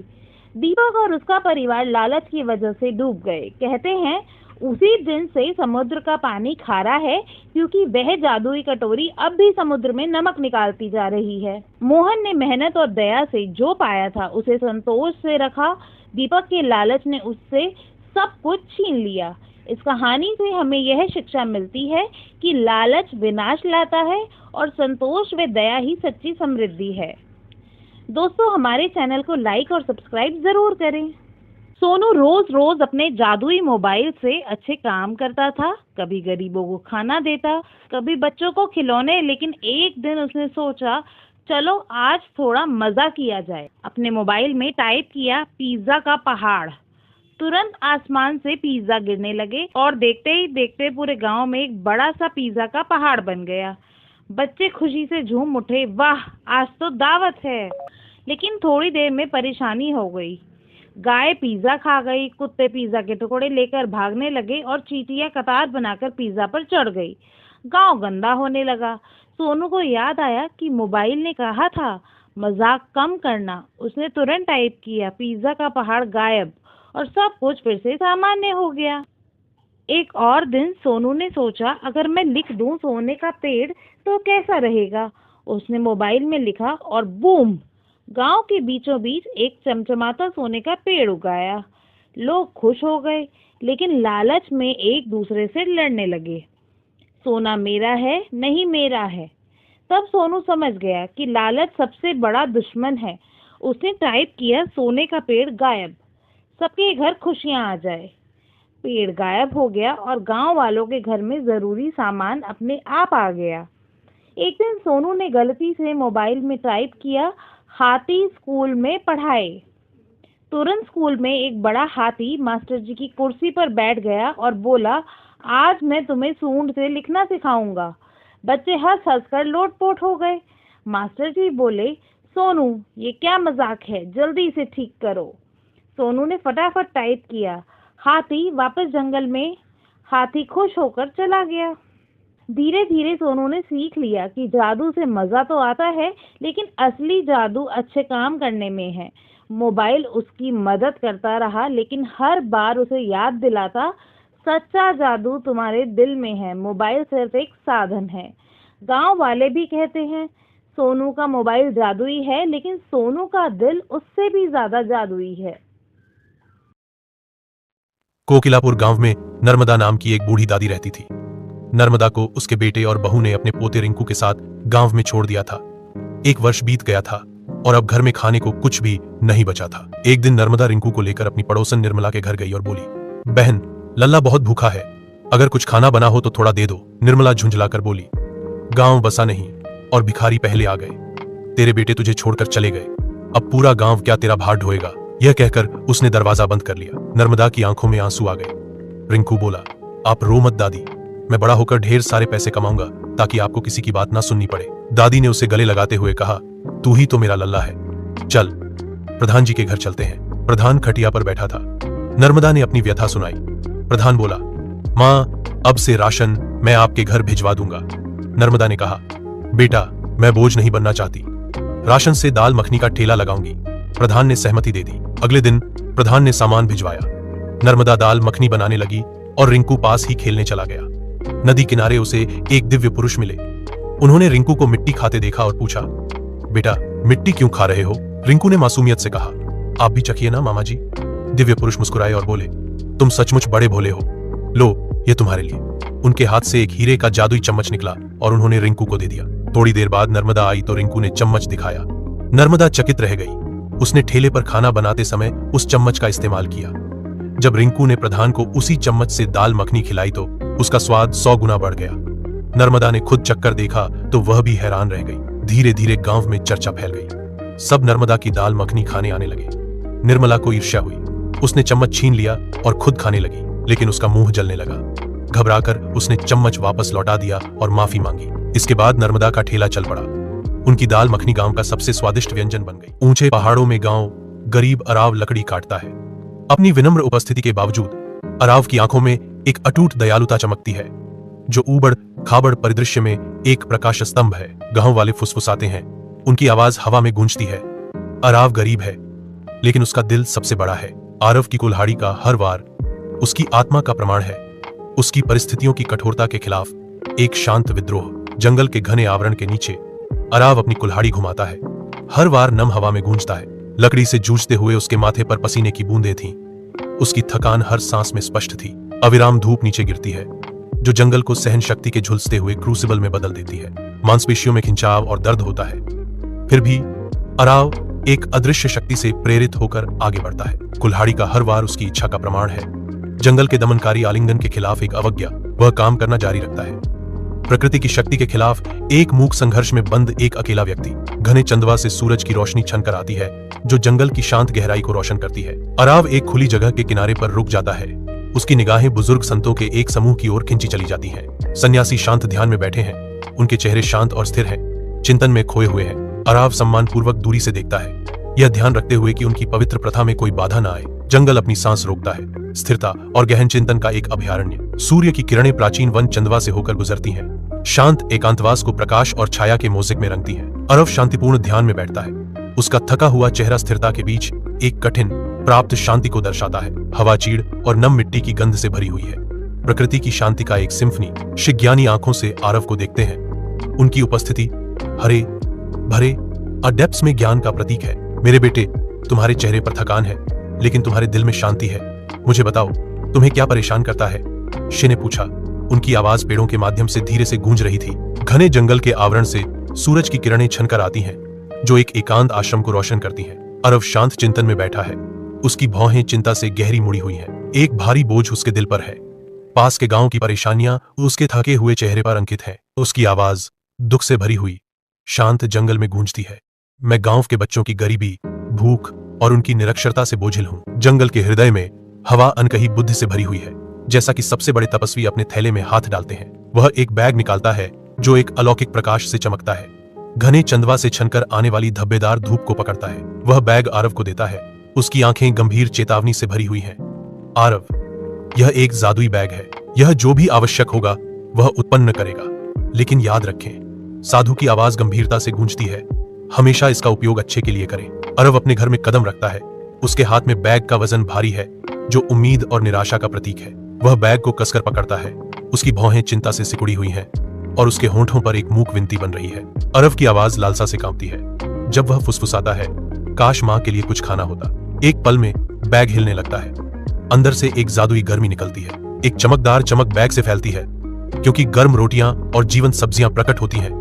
दीपक और उसका परिवार लालच की वजह से डूब गए। कहते हैं उसी दिन से समुद्र का पानी खारा है, क्योंकि वह जादुई कटोरी अब भी समुद्र में नमक निकालती जा रही है। मोहन ने मेहनत और दया से जो पाया था उसे संतोष से रखा। दीपक के लालच ने उससे सब कुछ छीन लिया। इस कहानी से हमें यह शिक्षा मिलती है कि लालच विनाश लाता है और संतोष व दया ही सच्ची समृद्धि है। दोस्तों, हमारे चैनल को लाइक और सब्सक्राइब जरूर करें। सोनू रोज रोज अपने जादुई मोबाइल से अच्छे काम करता था। कभी गरीबों को खाना देता, कभी बच्चों को खिलौने। लेकिन एक दिन उसने सोचा, चलो आज थोड़ा मजा किया जाए। अपने मोबाइल में टाइप किया, पिज्जा का पहाड़। तुरंत आसमान से पिज्जा गिरने लगे और देखते ही देखते पूरे गांव में एक बड़ा सा पिज्जा का पहाड़ बन गया। बच्चे खुशी से झूम उठे, वाह आज तो दावत है। लेकिन थोड़ी देर में परेशानी हो गई। गाय पिज्जा खा गई, कुत्ते पिज्जा के टुकड़े लेकर भागने लगे और चींटियां कतार बनाकर पिज्जा पर चढ़ गई। गांव गंदा होने लगा। सोनू को याद आया कि मोबाइल ने कहा था मजाक कम करना। उसने तुरंत टाइप किया, पिज्जा का पहाड़ गायब, और सब कुछ फिर से सामान्य हो गया। एक और दिन सोनू ने सोचा, अगर मैं लिख दूं सोने का पेड़ तो कैसा रहेगा। उसने मोबाइल में लिखा और बूम, गांव के बीचों बीच एक चमचमाता सोने का पेड़ उगाया। लोग खुश हो गए, लेकिन लालच में एक दूसरे से लड़ने लगे। सोना मेरा है, नहीं मेरा है। तब सोनू समझ गया कि लालच सबसे बड़ा दुश्मन है। उसने टाइप किया, सोने का पेड़ गायब, सबके घर खुशियां आ जाए। पेड़ गायब हो गया और गांव वालों के घर में जरूरी सामान अपने आप आ गया। एक दिन सोनू ने गलती से मोबाइल में टाइप किया, हाथी स्कूल में पढ़ाए। तुरंत स्कूल में एक बड़ा हाथी मास्टर जी की कुर्सी पर बैठ गया और बोला, आज मैं तुम्हें सूंड से लिखना सिखाऊंगा। बच्चे हंस हंस कर लोटपोट हो गए। मास्टर जी बोले, सोनू ये क्या मजाक है, जल्दी इसे ठीक करो। सोनू ने फटाफट टाइप किया। हाथी वापस जंगल में। हाथी खुश होकर चला गया। धीरे धीरे सोनू ने सीख लिया कि जादू से मजा तो आता है, लेकिन असली जादू अच्छे काम करने में है। मोबाइल उसकी मदद करता रहा, लेकिन हर बार उसे याद दिलाता, सच्चा जादू तुम्हारे दिल में है, मोबाइल सिर्फ एक साधन है। गांव वाले भी कहते हैं सोनू का मोबाइल जादुई है, लेकिन सोनू का दिल उससे भी ज्यादा जादुई है। कोकिलापुर गांव में नर्मदा नाम की एक बूढ़ी दादी रहती थी। नर्मदा को उसके बेटे और बहू ने अपने पोते रिंकू के साथ गांव में छोड़ दिया था। 1 वर्ष बीत गया था और अब घर में खाने को कुछ भी नहीं बचा था। एक दिन नर्मदा रिंकू को लेकर अपनी पड़ोसन निर्मला के घर गई और बोली, बहन लल्ला बहुत भूखा है, अगर कुछ खाना बना हो तो थोड़ा दे दो। निर्मला झुंझलाकर बोली, गांव बसा नहीं और भिखारी पहले आ गए। तेरे बेटे तुझे छोड़कर चले गए, अब पूरा गांव क्या तेरा भार ढोएगा। यह कहकर उसने दरवाजा बंद कर लिया। नर्मदा की आंखों में आंसू आ गए। रिंकू बोला, आप रो मत दादी, मैं बड़ा होकर ढेर सारे पैसे कमाऊंगा ताकि आपको किसी की बात ना सुननी पड़े। दादी ने उसे गले लगाते हुए कहा, तू ही तो मेरा लल्ला है, चल प्रधान जी के घर चलते हैं। प्रधान खटिया पर बैठा था। नर्मदा ने अपनी व्यथा सुनाई। प्रधान बोला, माँ अब से राशन मैं आपके घर भिजवा दूंगा। नर्मदा ने कहा, बेटा मैं बोझ नहीं बनना चाहती, राशन से दाल मखनी का ठेला लगाऊंगी। प्रधान ने सहमति दे दी। अगले दिन प्रधान ने सामान भिजवाया। नर्मदा दाल मखनी बनाने लगी और रिंकू पास ही खेलने चला गया। नदी किनारे उसे एक दिव्य पुरुष मिले। उन्होंने रिंकू को मिट्टी खाते देखा और पूछा, बेटा मिट्टी क्यों खा रहे हो? रिंकू ने मासूमियत से कहा, आप भी चखिए ना मामा जी। दिव्य पुरुष मुस्कुराए और बोले, तुम सचमुच बड़े भोले हो, लो ये तुम्हारे लिए। उनके हाथ से एक हीरे का जादुई चम्मच निकला और उन्होंने रिंकू को दे दिया। थोड़ी देर बाद नर्मदा आई तो रिंकू ने चम्मच दिखाया। नर्मदा चकित रह गई। उसने ठेले पर खाना बनाते समय उस चम्मच का इस्तेमाल किया। जब रिंकू ने प्रधान को उसी चम्मच से दाल मखनी खिलाई तो उसका स्वाद 100 गुना बढ़ गया। नर्मदा ने खुद चक्कर देखा तो वह भी हैरान रह गई। धीरे धीरे गांव में चर्चा फैल गई। सब नर्मदा की दाल मखनी खाने आने लगे। निर्मला को ईर्ष्या हुई। उसने चम्मच छीन लिया और खुद खाने लगी, लेकिन उसका मुंह जलने लगा। घबराकर उसने चम्मच वापस लौटा दिया और माफी मांगी। इसके बाद नर्मदा का ठेला चल पड़ा। उनकी दाल मखनी गांव का सबसे स्वादिष्ट व्यंजन बन गई। ऊंचे पहाड़ों में गांव गरीब अराव लकड़ी काटता है। अपनी विनम्र उपस्थिति के बावजूद अराव की आंखों में एक अटूट दयालुता चमकती है, जो ऊबड़ खाबड़ परिदृश्य में एक प्रकाश स्तंभ है। गांव वाले फुसफुसाते हैं, उनकी आवाज हवा में गूंजती है। अराव गरीब है, लेकिन उसका दिल सबसे बड़ा है। आरव की कुल्हाड़ी का हर वार उसकी आत्मा का प्रमाण है। उसकी परिस्थितियों की कठोरता के खिलाफ एक शांत विद्रोह। जंगल के घने आवरण के नीचे अराव अपनी कुल्हाड़ी घुमाता है। हर वार नम हवा में गूंजता है। लकड़ी से जूझते हुए उसके माथे पर पसीने की बूंदें थीं। उसकी थकान हर सांस में स्पष्ट थी। अविराम धूप नीचे गिरती है, जो जंगल को सहन शक्ति के झुलसते हुए क्रूसिबल में बदल देती है। मांसपेशियों में खिंचाव और दर्द होता है, फिर भी अराव एक अदृश्य शक्ति से प्रेरित होकर आगे बढ़ता है। कुल्हाड़ी का हर वार उसकी इच्छा का प्रमाण है। जंगल के दमनकारी आलिंगन के खिलाफ एक अवज्ञा, वह काम करना जारी रखता है। प्रकृति की शक्ति के खिलाफ एक मूक संघर्ष में बंद एक अकेला व्यक्ति। घने चंदवा से सूरज की रोशनी छनकर आती है, जो जंगल की शांत गहराई को रोशन करती है। अराव एक खुली जगह के किनारे पर रुक जाता है। उसकी निगाहें बुजुर्ग संतों के एक समूह की ओर खिंची चली जाती हैं। सन्यासी शांत ध्यान में बैठे हैं। उनके चेहरे शांत और स्थिर हैं, चिंतन में खोए हुए हैं। अराव सम्मानपूर्वक दूरी से देखता है, यह ध्यान रखते हुए कि उनकी पवित्र प्रथा में कोई बाधा न आए। जंगल अपनी सांस रोकता है। स्थिरता और गहन चिंतन का एक अभयारण्य। सूर्य की किरणें प्राचीन वन चंदवा से होकर गुजरती हैं। शांत एकांतवास को प्रकाश और छाया के मोज़ेक में रंगती हैं। अरव शांतिपूर्ण ध्यान में बैठता है। उसका थका हुआ चेहरा स्थिरता के बीच एक कठिन प्राप्त शांति को दर्शाता है। हवा चीड़ और नम मिट्टी की गंध से भरी हुई है। प्रकृति की शांति का एक सिम्फनी। शिज्ञानी आंखों से आरव को देखते हैं। उनकी उपस्थिति हरे भरे डेप्थ्स में ज्ञान का प्रतीक है। मेरे बेटे, तुम्हारे चेहरे पर थकान है, लेकिन तुम्हारे दिल में शांति है। मुझे बताओ, तुम्हें क्या परेशान करता है? शे ने पूछा। उनकी आवाज पेड़ों के माध्यम से धीरे से गूंज रही थी। घने जंगल के आवरण से सूरज की किरणें छनकर आती हैं, जो एक एकांत आश्रम को रोशन करती हैं। अरव शांत चिंतन में बैठा है। उसकी भौहें चिंता से गहरी मुड़ी हुई हैं। एक भारी बोझ उसके दिल पर है। पास के गांव की परेशानियां उसके थके हुए चेहरे पर अंकित है। उसकी आवाज दुख से भरी हुई शांत जंगल में गूंजती है। मैं गांव के बच्चों की गरीबी, भूख और उनकी निरक्षरता से बोझिल हूं। जंगल के हृदय में हवा अनकही बुद्धि से भरी हुई है, जैसा कि सबसे बड़े तपस्वी अपने थैले में हाथ डालते हैं। वह एक बैग निकालता है जो एक अलौकिक प्रकाश से चमकता है। घने चंदवा से छनकर आने वाली धब्बेदार धूप को पकड़ता है। वह बैग आरव को देता है। उसकी आंखें गंभीर चेतावनी से भरी हुई हैं। आरव, यह एक जादुई बैग है। यह जो भी आवश्यक होगा वह उत्पन्न करेगा, लेकिन याद रखें, साधु की आवाज गंभीरता से गूंजती है, हमेशा इसका उपयोग अच्छे के लिए करें। आरव अपने घर में कदम रखता है। उसके हाथ में बैग का वजन भारी है, जो उम्मीद और निराशा का प्रतीक है। वह बैग को कसकर पकड़ता है। उसकी भौहें चिंता से सिकुड़ी हुई हैं और उसके होंठों पर एक मूक विनती बन रही है। आरव की आवाज लालसा से कांपती है। जब वह फुसफुसाता है, काश मां के लिए कुछ खाना होता। एक पल में बैग हिलने लगता है। अंदर से एक जादुई गर्मी निकलती है। एक चमकदार चमक बैग से फैलती है, क्योंकि गर्म रोटियां और जीवंत सब्जियां प्रकट होती हैं,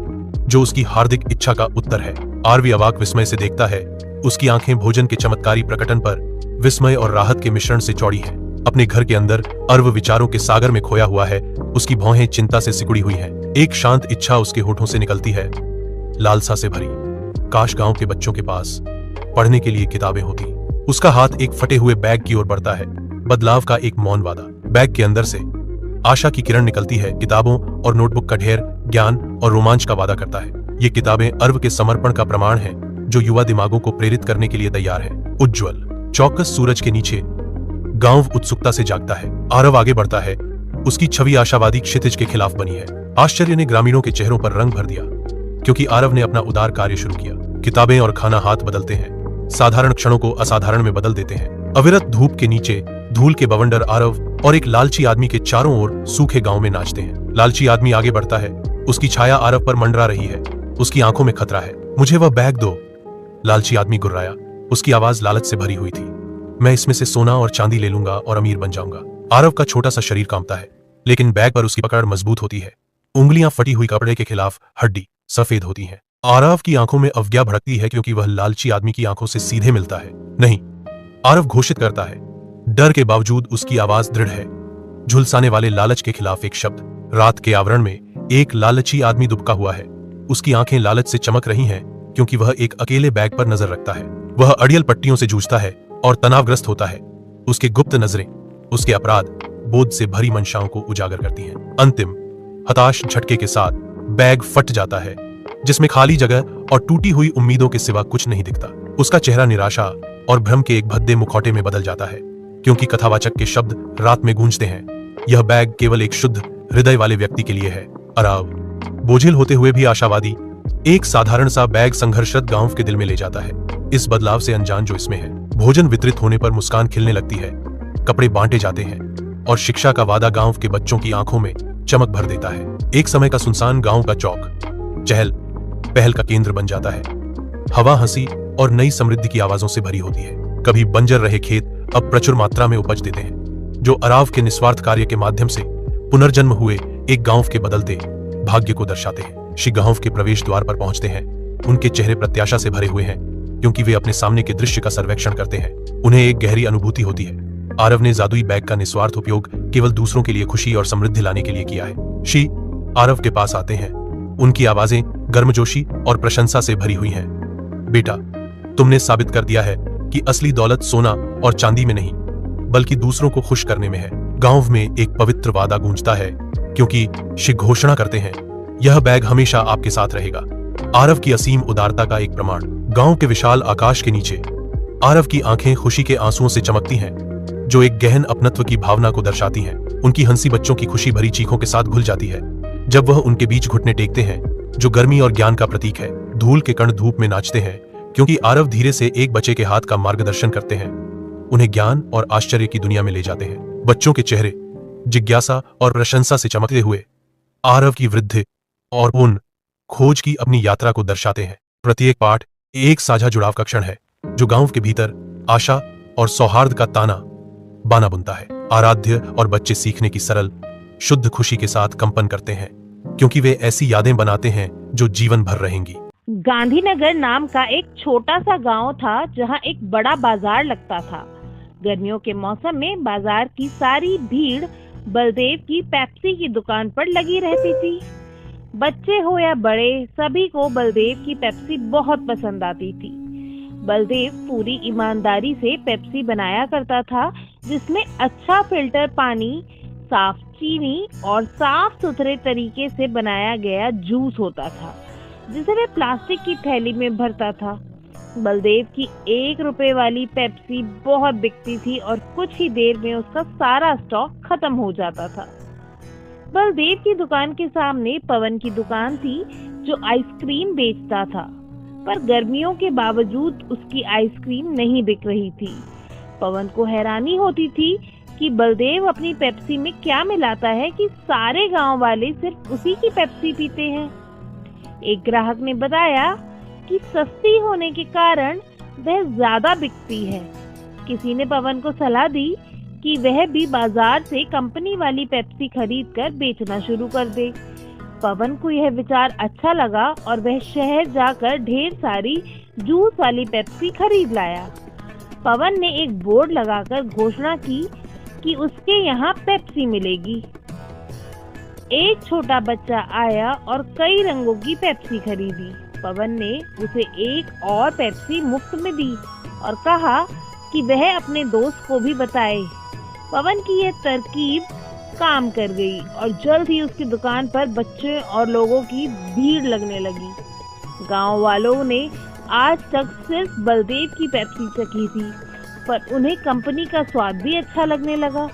जो उसकी हार्दिक इच्छा का उत्तर है। आरवी अवाक विस्मय से देखता है। उसकी आंखें भोजन के चमत्कारी प्रकटन पर विस्मय और राहत के मिश्रण से चौड़ी हैं। अपने घर के अंदर अर्व विचारों के सागर में खोया हुआ है। उसकी भौहें चिंता से सिकुड़ी हुई हैं। एक शांत इच्छा उसके होठों से निकलती है, लालसा से भरी। काश गांव के बच्चों के पास पढ़ने के लिए किताबें होती। उसका हाथ एक फटे हुए बैग की ओर बढ़ता है, बदलाव का एक मौन वादा। बैग के अंदर से आशा की किरण निकलती है। किताबों और नोटबुक का ढेर ज्ञान और रोमांच का वादा करता है। ये किताबें अर्व के समर्पण का प्रमाण है, जो युवा दिमागों को प्रेरित करने के लिए तैयार है। उज्ज्वल चौकस सूरज के नीचे गांव उत्सुकता से जागता है। आरव आगे बढ़ता है। उसकी छवि आशावादी क्षितिज के खिलाफ बनी है। आश्चर्य ने ग्रामीणों के चेहरों पर रंग भर दिया, क्योंकि आरव ने अपना उदार कार्य शुरू किया। किताबें और खाना हाथ बदलते हैं, साधारण क्षणों को असाधारण में बदल देते हैं। अविरत धूप के नीचे धूल के बवंडर आरव और एक लालची आदमी के चारों ओर सूखे गांव में नाचते हैं। लालची आदमी आगे बढ़ता है। उसकी छाया आरव पर मंडरा रही है। उसकी आंखों में खतरा है। मुझे वह बैग दो, लालची आदमी गुर्राया। उसकी आवाज लालच से भरी हुई थी। मैं इसमें से सोना और चांदी ले लूंगा और अमीर बन जाऊंगा। आरव का छोटा सा शरीर कांपता है, लेकिन बैग पर उसकी पकड़ मजबूत होती है। उंगलियां फटी हुई कपड़े के खिलाफ हड्डी सफेद होती हैं। आरव की आंखों में अवज्ञा भड़कती है, क्योंकि वह लालची आदमी की आंखों से सीधे मिलता है। नहीं, आरव घोषित करता है। डर के बावजूद उसकी आवाज दृढ़ है। झुलसाने वाले लालच के खिलाफ एक शब्द। रात के आवरण में एक लालची आदमी दुबका हुआ है। उसकी आंखें लालच से चमक रही हैं, क्योंकि वह एक अकेले बैग पर नजर रखता है। वह अड़ियल पट्टियों से जूझता है और तनावग्रस्त होता है। उसके गुप्त नजरें उसके अपराध बोध से भरी मंशाओं को उजागर करती हैं। अंतिम हताश झटके के साथ बैग फट जाता है, जिसमें खाली जगह और टूटी हुई उम्मीदों के सिवा कुछ नहीं दिखता। उसका चेहरा निराशा और भ्रम के एक भद्दे मुखौटे में बदल जाता है, क्योंकि कथावाचक के शब्द रात में गूंजते हैं। यह बैग केवल एक शुद्ध हृदय वाले व्यक्ति के लिए है। अराव, बोझिल होते हुए भी आशावादी, एक साधारण सा बैग संघर्षरत गांव के दिल में ले जाता है। इस बदलाव से अनजान जो इसमें है। भोजन वितरित होने पर मुस्कान खिलने लगती है। कपड़े बांटे जाते हैं और शिक्षा का वादा गांव के बच्चों की आंखों में चमक भर देता है। एक समय का सुनसान गांव का चौक चहल पहल का केंद्र बन जाता है। हवा हंसी और नई समृद्धि की आवाजों से भरी होती है। कभी बंजर रहे खेत अब प्रचुर मात्रा में उपज देते हैं, जो अराव के निस्वार्थ कार्य के माध्यम से पुनर्जन्म हुए एक गांव के बदलते भाग्य को दर्शाते हैं। श्री गांव के प्रवेश द्वार पर पहुंचते हैं। उनके चेहरे प्रत्याशा से भरे हुए हैं, क्योंकि वे अपने सामने के दृश्य का सर्वेक्षण करते हैं। उन्हें एक गहरी अनुभूति होती है। आरव ने जादुई बैग का निस्वार्थ उपयोग केवल दूसरों के लिए खुशी और समृद्धि लाने के लिए किया है। श्री आरव के पास आते हैं। उनकी आवाजें गर्मजोशी और प्रशंसा से भरी हुई हैं। बेटा, तुमने साबित कर दिया है कि असली दौलत सोना और चांदी में नहीं, बल्कि दूसरों को खुश करने में है। गांव में एक पवित्र वादा गूंजता है, क्योंकि श्री घोषणा करते हैं, यह बैग हमेशा आपके साथ रहेगा। आरव की असीम उदारता का एक प्रमाण। गांव के विशाल आकाश के नीचे आरव की आंखें खुशी के आंसुओं से चमकती हैं, जो एक गहन अपनत्व की भावना को दर्शाती हैं। उनकी हंसी बच्चों की खुशी भरी चीखों के साथ घुल जाती है, जब वह उनके बीच घुटने टेकते हैं, जो गर्मी और ज्ञान का प्रतीक है। धूल के कण धूप में नाचते हैं, क्योंकि आरव धीरे से एक बच्चे के हाथ का मार्गदर्शन करते हैं, उन्हें ज्ञान और आश्चर्य की दुनिया में ले जाते हैं। बच्चों के चेहरे जिज्ञासा और प्रशंसा से चमकते हुए आरव की वृद्धि और उन खोज की अपनी यात्रा को दर्शाते हैं। प्रत्येक पाठ एक साझा जुड़ाव का क्षण है, जो गांव के भीतर आशा और सौहार्द का ताना बाना बुनता है। आराध्य और बच्चे सीखने की सरल शुद्ध खुशी के साथ कंपन करते हैं, क्योंकि वे ऐसी यादें बनाते हैं जो जीवन भर रहेंगी। गांधीनगर नाम का एक छोटा सा गांव था, जहां एक बड़ा बाजार लगता था। गर्मियों के मौसम में बाजार की सारी भीड़ बलदेव की पेप्सी की दुकान पर लगी रहती थी। बच्चे हो या बड़े, सभी को बलदेव की पेप्सी बहुत पसंद आती थी। बलदेव पूरी ईमानदारी से पेप्सी बनाया करता था, जिसमें अच्छा फिल्टर पानी, साफ चीनी और साफ सुथरे तरीके से बनाया गया जूस होता था। जिसे वह प्लास्टिक की थैली में भरता था। बलदेव की 1 रुपए वाली पेप्सी बहुत बिकती थी और कुछ ही देर में उसका सारा स्टॉक खत्म हो जाता था। बलदेव की दुकान के सामने पवन की दुकान थी जो आइसक्रीम बेचता था, पर गर्मियों के बावजूद उसकी आइसक्रीम नहीं बिक रही थी। पवन को हैरानी होती थी कि बलदेव अपनी पेप्सी में क्या मिलाता है कि सारे गांव वाले सिर्फ उसी की पेप्सी पीते हैं। एक ग्राहक ने बताया कि सस्ती होने के कारण वह ज्यादा बिकती है। किसी ने पवन को सलाह दी कि वह भी बाजार से कंपनी वाली पेप्सी खरीद कर बेचना शुरू कर दे। पवन को यह विचार अच्छा लगा और वह शहर जाकर ढेर सारी जूस वाली पेप्सी खरीद लाया। पवन ने एक बोर्ड लगाकर घोषणा की कि उसके यहाँ पेप्सी मिलेगी। एक छोटा बच्चा आया और कई रंगों की पेप्सी खरीदी। पवन ने उसे एक और पेप्सी मुफ्त में दी और कहा कि वह अपने दोस्त को भी बताए। पवन की यह तरकीब काम कर गई और जल्द ही उसकी दुकान पर बच्चे और लोगों की भीड़ लगने लगी। गांव वालों ने आज तक सिर्फ बलदेव की पेप्सी चखी थी, पर उन्हें कंपनी का स्वाद भी अच्छा लगने लगा।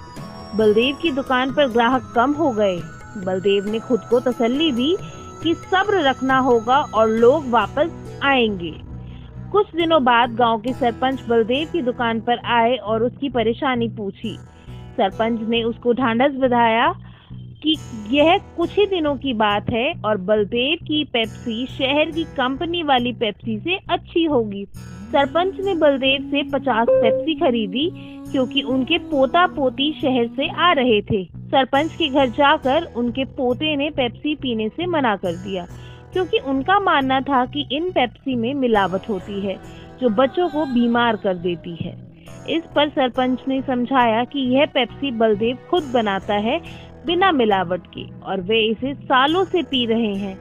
बलदेव की दुकान पर ग्राहक कम हो गए। बलदेव ने खुद को तसल्ली दी कि सब्र रखना होगा और लोग वापस आएंगे। कुछ दिनों बाद गांव के सरपंच बलदेव की दुकान पर आए और उसकी परेशानी पूछी। सरपंच ने उसको ढांढस बंधाया कि यह कुछ ही दिनों की बात है और बलदेव की पेप्सी शहर की कंपनी वाली पेप्सी से अच्छी होगी। सरपंच ने बलदेव से 50 पेप्सी खरीदी क्योंकि उनके पोता पोती शहर से आ रहे थे। सरपंच के घर जाकर उनके पोते ने पेप्सी पीने से मना कर दिया क्योंकि उनका मानना था कि इन पेप्सी में मिलावट होती है जो बच्चों को बीमार कर देती है। इस पर सरपंच ने समझाया कि यह पेप्सी बलदेव खुद बनाता है बिना मिलावट के और वे इसे सालों से पी रहे हैं।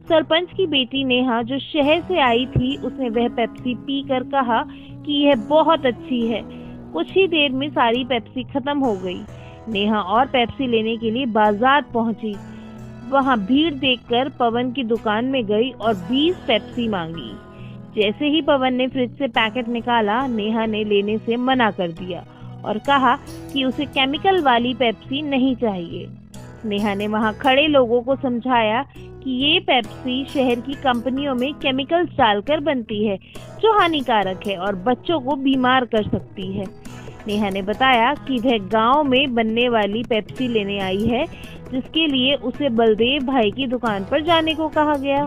सरपंच की बेटी नेहा जो शहर से आई थी, उसने वह पेप्सी पीकर कहा कि यह बहुत अच्छी है। कुछ ही देर में सारी पेप्सी खत्म हो गई। नेहा और पेप्सी लेने के लिए बाजार पहुंची। वहां भीड़ देखकर पवन की दुकान में गई और 20 पेप्सी मांगी। जैसे ही पवन ने फ्रिज से पैकेट निकाला, नेहा ने लेने से मना कर दिया और कहा कि उसे केमिकल वाली पेप्सी नहीं चाहिए। नेहा ने वहां खड़े लोगों को समझाया कि ये पेप्सी शहर की कंपनियों में केमिकल्स डालकर बनती है जो हानिकारक है और बच्चों को बीमार कर सकती है। नेहा ने बताया कि वह गांव में बनने वाली पेप्सी लेने आई है जिसके लिए उसे बलदेव भाई की दुकान पर जाने को कहा गया।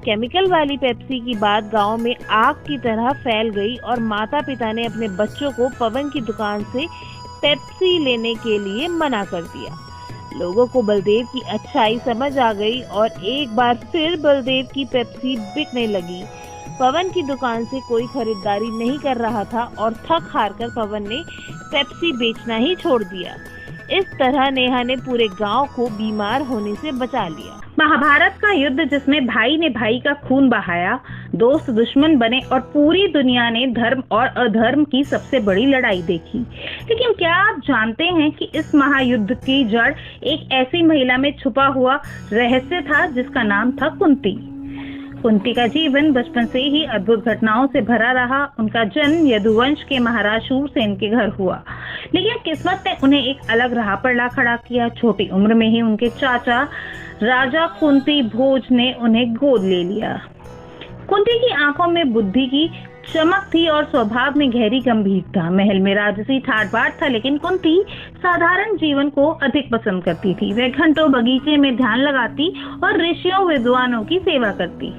केमिकल वाली पेप्सी की बात गांव में आग की तरह फैल गई और माता पिता ने अपने बच्चों को पवन की दुकान से पेप्सी लेने के लिए मना कर दिया। लोगों को बलदेव की अच्छाई समझ आ गई और एक बार फिर बलदेव की पेप्सी बिकने लगी। पवन की दुकान से कोई खरीदारी नहीं कर रहा था और थक हार कर पवन ने पेप्सी बेचना ही छोड़ दिया। इस तरह नेहा ने पूरे गांव को बीमार होने से बचा लिया। महाभारत का युद्ध जिसमें भाई ने भाई का खून बहाया, दोस्त दुश्मन बने और पूरी दुनिया ने धर्म और अधर्म की सबसे बड़ी लड़ाई देखी। लेकिन क्या आप जानते हैं कि इस महायुद्ध की जड़ एक ऐसी महिला में छुपा हुआ रहस्य था जिसका नाम था कुंती। कुंती का जीवन बचपन से ही अद्भुत घटनाओं से भरा रहा। उनका जन्म यदुवंश के महाराज शूरसेन के घर हुआ, लेकिन किस्मत ने उन्हें एक अलग राह पर ला खड़ा किया। छोटी उम्र में ही उनके चाचा राजा कुंती भोज ने उन्हें गोद ले लिया। कुंती की आंखों में बुद्धि की चमक थी और स्वभाव में गहरी गंभीरता। महल में राजसी ठाट बाट था, लेकिन कुंती साधारण जीवन को अधिक पसंद करती थी। वह घंटों बगीचे में ध्यान लगाती और ऋषियों विद्वानों की सेवा करती।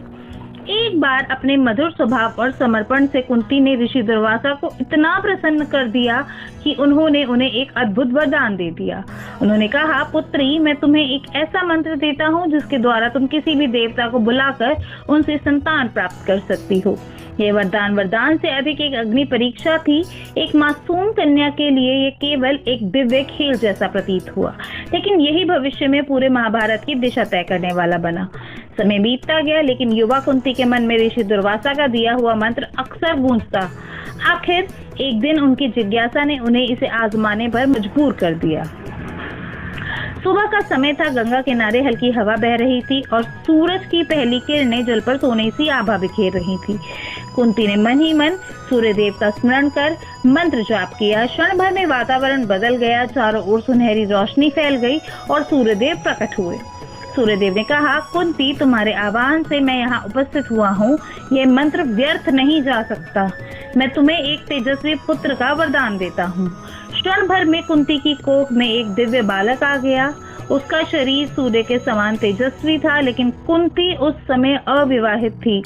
एक बार अपने मधुर स्वभाव और समर्पण से कुंती ने ऋषि दुर्वासा को इतना प्रसन्न कर दिया कि उन्होंने उन्हें एक अद्भुत वरदान दे दिया। उन्होंने कहा, पुत्री, मैं तुम्हें एक ऐसा मंत्र देता हूँ जिसके द्वारा तुम किसी भी देवता को बुलाकर उनसे संतान प्राप्त कर सकती हो। यह वरदान से अधिक एक अग्नि परीक्षा थी। एक मासूम कन्या के लिए यह केवल एक दिव्य खेल जैसा प्रतीत हुआ, लेकिन यही भविष्य में पूरे महाभारत की दिशा तय करने वाला बना। समय बीतता गया, लेकिन युवा कुंती के मन में ऋषि दुर्वासा का दिया हुआ मंत्र अक्सर गूंजता। आखिर एक दिन उनकी जिज्ञासा ने उन्हें इसे आजमाने पर मजबूर कर दिया। सुबह का समय था, गंगा किनारे हल्की हवा बह रही थी और सूरज की पहली किरणें जल पर सोने सी आभा बिखेर रही थी। कुंती ने मन ही मन सूर्य देव का स्मरण कर मंत्र जाप किया। क्षण भर में वातावरण बदल गया, चारों ओर सुनहरी रोशनी फैल गई और सूर्यदेव प्रकट हुए। सूर्यदेव ने कहा, कुंती, तुम्हारे आह्वान से मैं यहाँ उपस्थित हुआ हूँ। यह मंत्र व्यर्थ नहीं जा सकता। मैं तुम्हें एक तेजस्वी पुत्र का वरदान देता हूँ। क्षण भर में कुंती की कोख में एक दिव्य बालक आ गया। उसका शरीर सूर्य के समान तेजस्वी था, लेकिन कुंती उस समय अविवाहित थी।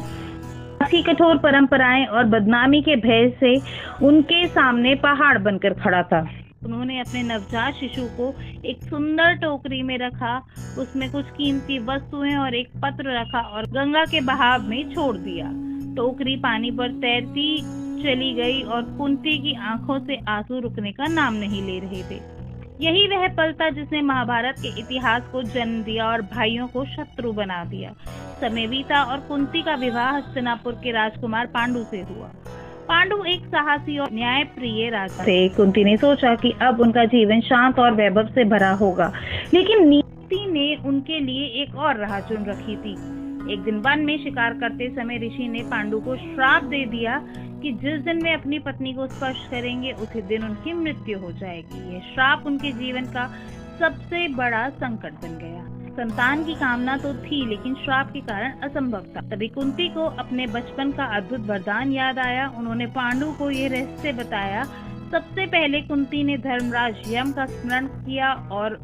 की कठोर परंपराएं और बदनामी के भय से उनके सामने पहाड़ बनकर खड़ा था। उन्होंने अपने नवजात शिशु को एक सुंदर टोकरी में रखा, उसमें कुछ कीमती वस्तुएं और एक पत्र रखा और गंगा के बहाव में छोड़ दिया। टोकरी पानी पर तैरती चली गई और कुंती की आंखों से आंसू रुकने का नाम नहीं ले रहे थे। यही वह पल था जिसने महाभारत के इतिहास को जन्म दिया और भाइयों को शत्रु बना दिया। समय बीता और कुंती का विवाह हस्तिनापुर के राजकुमार पांडु से हुआ। पांडु एक साहसी और न्यायप्रिय राजा थे। कुंती ने सोचा कि अब उनका जीवन शांत और वैभव से भरा होगा, लेकिन नीति ने उनके लिए एक और राह चुन रखी थी। एक दिन वन में शिकार करते समय ऋषि ने पांडु को श्राप दे दिया कि जिस दिन वे अपनी पत्नी को स्पर्श करेंगे उसी दिन उनकी मृत्यु हो जाएगी। यह श्राप उनके जीवन का सबसे बड़ा संकट बन गया। संतान की कामना तो थी, लेकिन श्राप के कारण असंभव था। तभी कुंती को अपने बचपन का अद्भुत वरदान याद आया। उन्होंने पांडु को यह रहस्य बताया। सबसे पहले कुंती ने धर्मराज यम का स्मरण किया और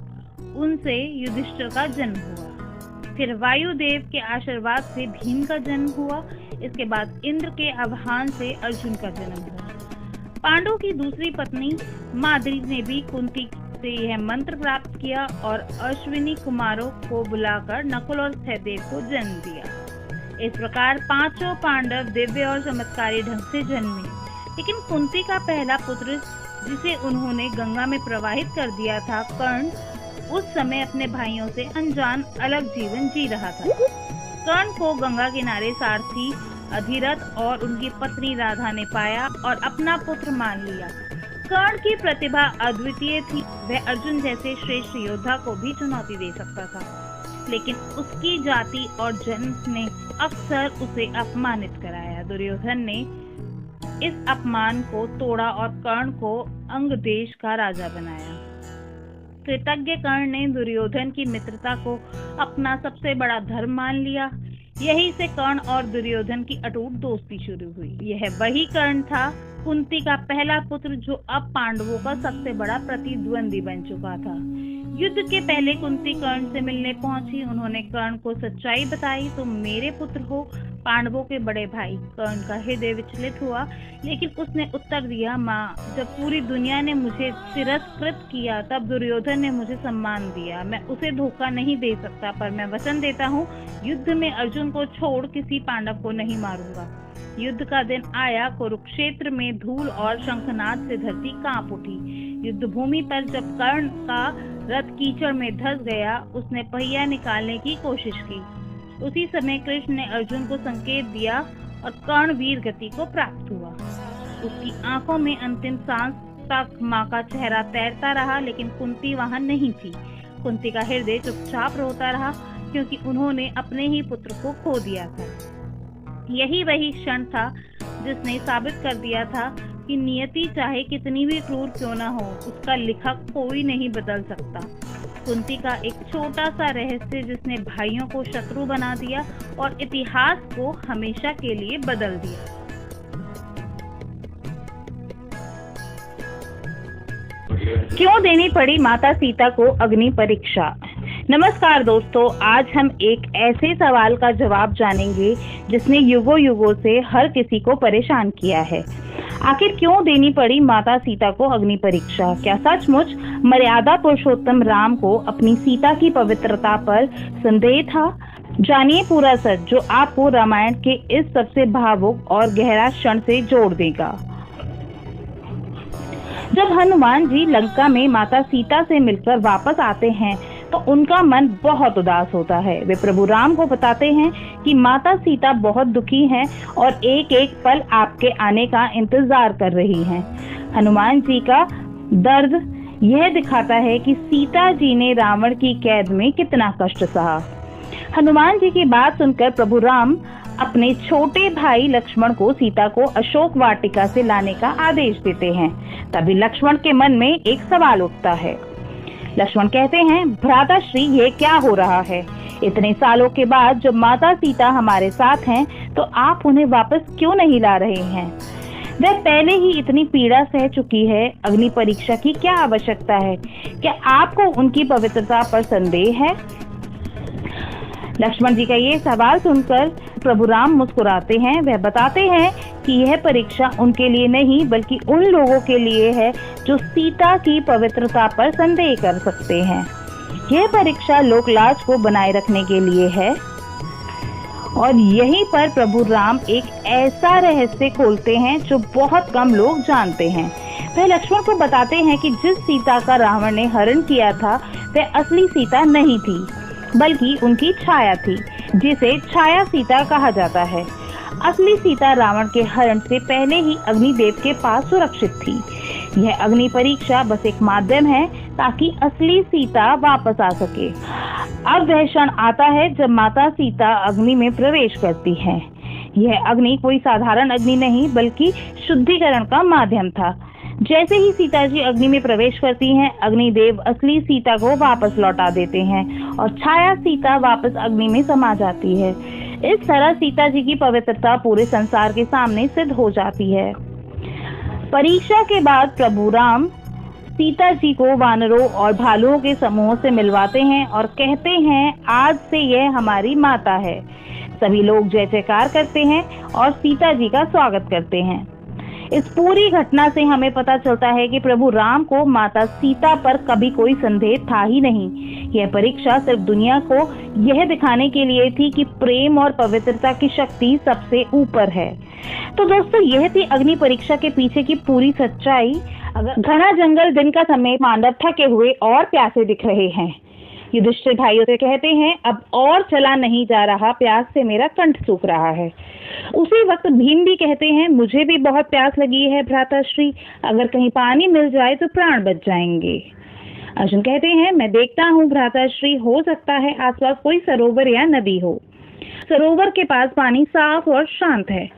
उनसे युधिष्ठिर का जन्म हुआ। फिर वायुदेव के आशीर्वाद से भीम का जन्म हुआ। इसके बाद इंद्र के आह्वान से अर्जुन का जन्म हुआ। पांडु की दूसरी पत्नी माद्री ने भी कुंती से यह मंत्र प्राप्त किया और अश्विनी कुमारों को बुलाकर नकुल और सहदेव को जन्म दिया। इस प्रकार पांचों पांडव दिव्य और चमत्कारी ढंग से जन्मे। लेकिन कुंती का पहला पुत्र, जिसे उन्होंने गंगा में प्रवाहित कर दिया था, कर्ण, उस समय अपने भाइयों से अनजान अलग जीवन जी रहा था। कर्ण को गंगा किनारे सारथी अधिरथ और उनकी पत्नी राधा ने पाया और अपना पुत्र मान लिया। कर्ण की प्रतिभा अद्वितीय थी। वह अर्जुन जैसे श्रेष्ठ योद्धा को भी चुनौती दे सकता था, लेकिन उसकी जाति और जन्म ने अक्सर उसे अपमानित कराया। दुर्योधन ने इस अपमान को तोड़ा और कर्ण को अंग देश का राजा बनाया। कृतज्ञ कर्ण ने दुर्योधन की मित्रता को अपना सबसे बड़ा धर्म मान लिया। यही से कर्ण और दुर्योधन की अटूट दोस्ती शुरू हुई। यह वही कर्ण था, कुंती का पहला पुत्र, जो अब पांडवों का सबसे बड़ा प्रतिद्वंदी बन चुका था। युद्ध के पहले कुंती कर्ण से मिलने पहुंची। उन्होंने कर्ण को सच्चाई बताई। तुम मेरे पुत्र हो, पांडवों के बड़े भाई। कर्ण का हृदय विचलित हुआ, लेकिन उसने उत्तर दिया, माँ, जब पूरी दुनिया ने मुझे तिरस्कृत किया तब दुर्योधन ने मुझे सम्मान दिया। मैं उसे धोखा नहीं दे सकता, पर मैं वचन देता हूँ, युद्ध में अर्जुन को छोड़ किसी पांडव को नहीं मारूंगा। युद्ध का दिन आया। कुरुक्षेत्र में धूल और शंखनाद से धरती कांप उठी। युद्ध भूमि पर जब कर्ण का रथ कीचड़ में धंस गया, उसने पहिया निकालने की कोशिश की। उसी समय कृष्ण ने अर्जुन को संकेत दिया और कर्ण वीर गति को प्राप्त हुआ। उसकी आंखों में अंतिम सांस तक माँ का चेहरा तैरता रहा, लेकिन कुंती वहां नहीं थी। कुंती का हृदय चुपचाप रोता रहा, क्योंकि उन्होंने अपने ही पुत्र को खो दिया था। यही वही क्षण था जिसने साबित कर दिया था कि नियति चाहे कितनी भी क्रूर क्यों न हो, उसका लिखा कोई नहीं बदल सकता। कुंती का एक छोटा सा रहस्य जिसने भाइयों को शत्रु बना दिया और इतिहास को हमेशा के लिए बदल दिया। क्यों देनी पड़ी माता सीता को अग्नि परीक्षा? नमस्कार दोस्तों, आज हम एक ऐसे सवाल का जवाब जानेंगे जिसने युगों युगों से हर किसी को परेशान किया है। आखिर क्यों देनी पड़ी माता सीता को अग्नि परीक्षा? क्या सचमुच मर्यादा पुरुषोत्तम राम को अपनी सीता की पवित्रता पर संदेह था? जानिए पूरा सच, जो आपको रामायण के इस सबसे भावुक और गहरा क्षण से जोड़ देगा। जब हनुमान जी लंका में माता सीता से मिलकर वापस आते हैं तो उनका मन बहुत उदास होता है। वे प्रभु राम को बताते हैं कि माता सीता बहुत दुखी हैं और एक एक पल आपके आने का इंतजार कर रही हैं। हनुमान जी का दर्द यह दिखाता है कि सीता जी ने रावण की कैद में कितना कष्ट सहा। हनुमान जी की बात सुनकर प्रभु राम अपने छोटे भाई लक्ष्मण को सीता को अशोक वाटिका से लाने का आदेश देते हैं। तभी लक्ष्मण के मन में एक सवाल उठता है। लक्ष्मण कहते हैं, भ्राताश्री ये क्या हो रहा है? इतने सालों के बाद जब माता सीता हमारे साथ हैं, तो आप उन्हें वापस क्यों नहीं ला रहे हैं? वह पहले ही इतनी पीड़ा सह चुकी है, अग्नि परीक्षा की क्या आवश्यकता है? क्या आपको उनकी पवित्रता पर संदेह है? लक्ष्मण जी का ये सवाल सुनकर प्रभु राम मुस्कुराते हैं। वह बताते हैं कि यह परीक्षा उनके लिए नहीं बल्कि उन लोगों के लिए है जो सीता की पवित्रता पर संदेह कर सकते हैं। यह परीक्षा लोकलाज को बनाए रखने के लिए है। और यहीं पर प्रभु राम एक ऐसा रहस्य खोलते हैं जो बहुत कम लोग जानते हैं। वह लक्ष्मण को बताते हैं कि जिस सीता का रावण ने हरण किया था वह असली सीता नहीं थी बल्कि उनकी छाया थी, जिसे छाया सीता कहा जाता है। असली सीता रावण के हरण से पहले ही अग्निदेव के पास सुरक्षित थी। यह अग्नि परीक्षा बस एक माध्यम है ताकि असली सीता वापस आ सके। अब वह क्षण आता है जब माता सीता अग्नि में प्रवेश करती है। यह अग्नि कोई साधारण अग्नि नहीं बल्कि शुद्धिकरण का माध्यम था। जैसे ही सीता जी अग्नि में प्रवेश करती हैं, अग्निदेव असली सीता को वापस लौटा देते हैं और छाया सीता वापस अग्नि में समा जाती है। इस तरह सीता जी की पवित्रता पूरे संसार के सामने सिद्ध हो जाती है। परीक्षा के बाद प्रभु राम सीता जी को वानरों और भालुओं के समूह से मिलवाते हैं और कहते हैं, आज से यह हमारी माता है। सभी लोग जय जयकार करते हैं और सीता जी का स्वागत करते हैं। इस पूरी घटना से हमें पता चलता है कि प्रभु राम को माता सीता पर कभी कोई संदेह था ही नहीं। यह परीक्षा सिर्फ दुनिया को यह दिखाने के लिए थी कि प्रेम और पवित्रता की शक्ति सबसे ऊपर है। तो दोस्तों, यह थी अग्नि परीक्षा के पीछे की पूरी सच्चाई। अगर घना जंगल, दिन का समय, पांडव थके हुए और प्यासे दिख रहे हैं। युधिष्ठिर भाइयों से कहते हैं, अब और चला नहीं जा रहा, प्यास से मेरा कंठ सूख रहा है। उसी वक्त भीम भी कहते हैं, मुझे भी बहुत प्यास लगी है भ्राताश्री, अगर कहीं पानी मिल जाए तो प्राण बच जाएंगे। अर्जुन कहते हैं, मैं देखता हूँ भ्राताश्री, हो सकता है आसपास कोई सरोवर या नदी हो। सरोवर के पास पानी साफ और शांत है।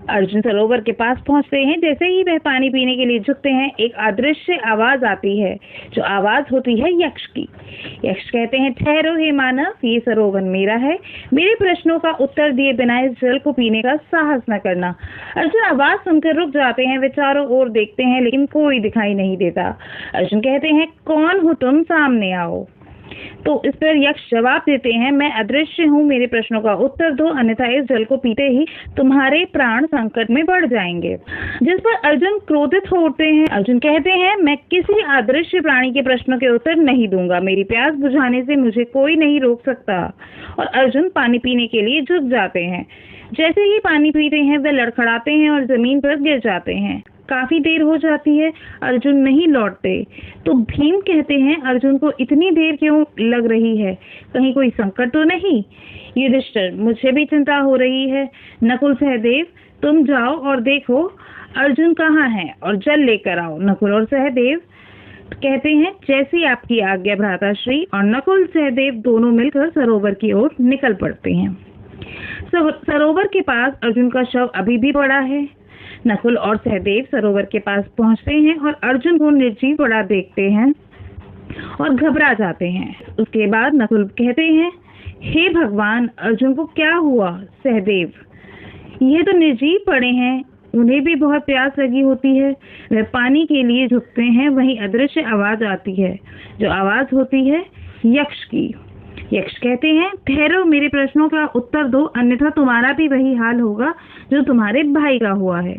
अर्जुन सरोवर के पास पहुंचते हैं। जैसे ही वह पानी पीने के लिए झुकते हैं, एक अदृश्य आवाज आती है, जो आवाज होती है यक्ष की। यक्ष कहते हैं, ठहरो हे मानव, ये सरोवर मेरा है, मेरे प्रश्नों का उत्तर दिए बिना इस जल को पीने का साहस न करना। अर्जुन आवाज सुनकर रुक जाते हैं। वे चारों ओर देखते हैं लेकिन कोई दिखाई नहीं देता। अर्जुन कहते हैं, कौन हो तुम, सामने आओ। तो इस पर यक्ष जवाब देते हैं, मैं अदृश्य हूँ, मेरे प्रश्नों का उत्तर दो, अन्यथा इस जल को पीते ही तुम्हारे प्राण संकट में बढ़ जाएंगे। जिस पर अर्जुन क्रोधित हो उठते हैं। अर्जुन कहते हैं, मैं किसी अदृश्य प्राणी के प्रश्नों के उत्तर नहीं दूंगा, मेरी प्यास बुझाने से मुझे कोई नहीं रोक सकता। और अर्जुन पानी पीने के लिए झुक जाते हैं। जैसे ही पानी पीते हैं, वे लड़खड़ाते हैं और जमीन पर गिर जाते हैं। काफी देर हो जाती है, अर्जुन नहीं लौटते। तो भीम कहते हैं, अर्जुन को इतनी देर क्यों लग रही है, कहीं कोई संकट तो नहीं? युधिष्ठिर, मुझे भी चिंता हो रही है। नकुल, सहदेव, तुम जाओ और देखो अर्जुन कहाँ है और जल लेकर आओ। नकुल और सहदेव कहते हैं, जैसी आपकी आज्ञा भ्राताश्री। और नकुल सहदेव दोनों मिलकर सरोवर की ओर निकल पड़ते हैं। सरोवर के पास अर्जुन का शव अभी भी पड़ा है। नकुल और सहदेव सरोवर के पास पहुंचते हैं और अर्जुन को निर्जीव पड़ा देखते हैं और घबरा जाते हैं। उसके बाद नकुल कहते हैं, हे भगवान, अर्जुन को क्या हुआ? सहदेव, ये तो निर्जीव पड़े हैं, उन्हें भी बहुत प्यास लगी होती है। वह पानी के लिए झुकते हैं। वहीं अदृश्य आवाज आती है, जो आवाज होती है यक्ष की। यक्ष कहते हैं, ठहरो, मेरे प्रश्नों का उत्तर दो, अन्यथा तुम्हारा भी वही हाल होगा जो तुम्हारे भाई का हुआ है।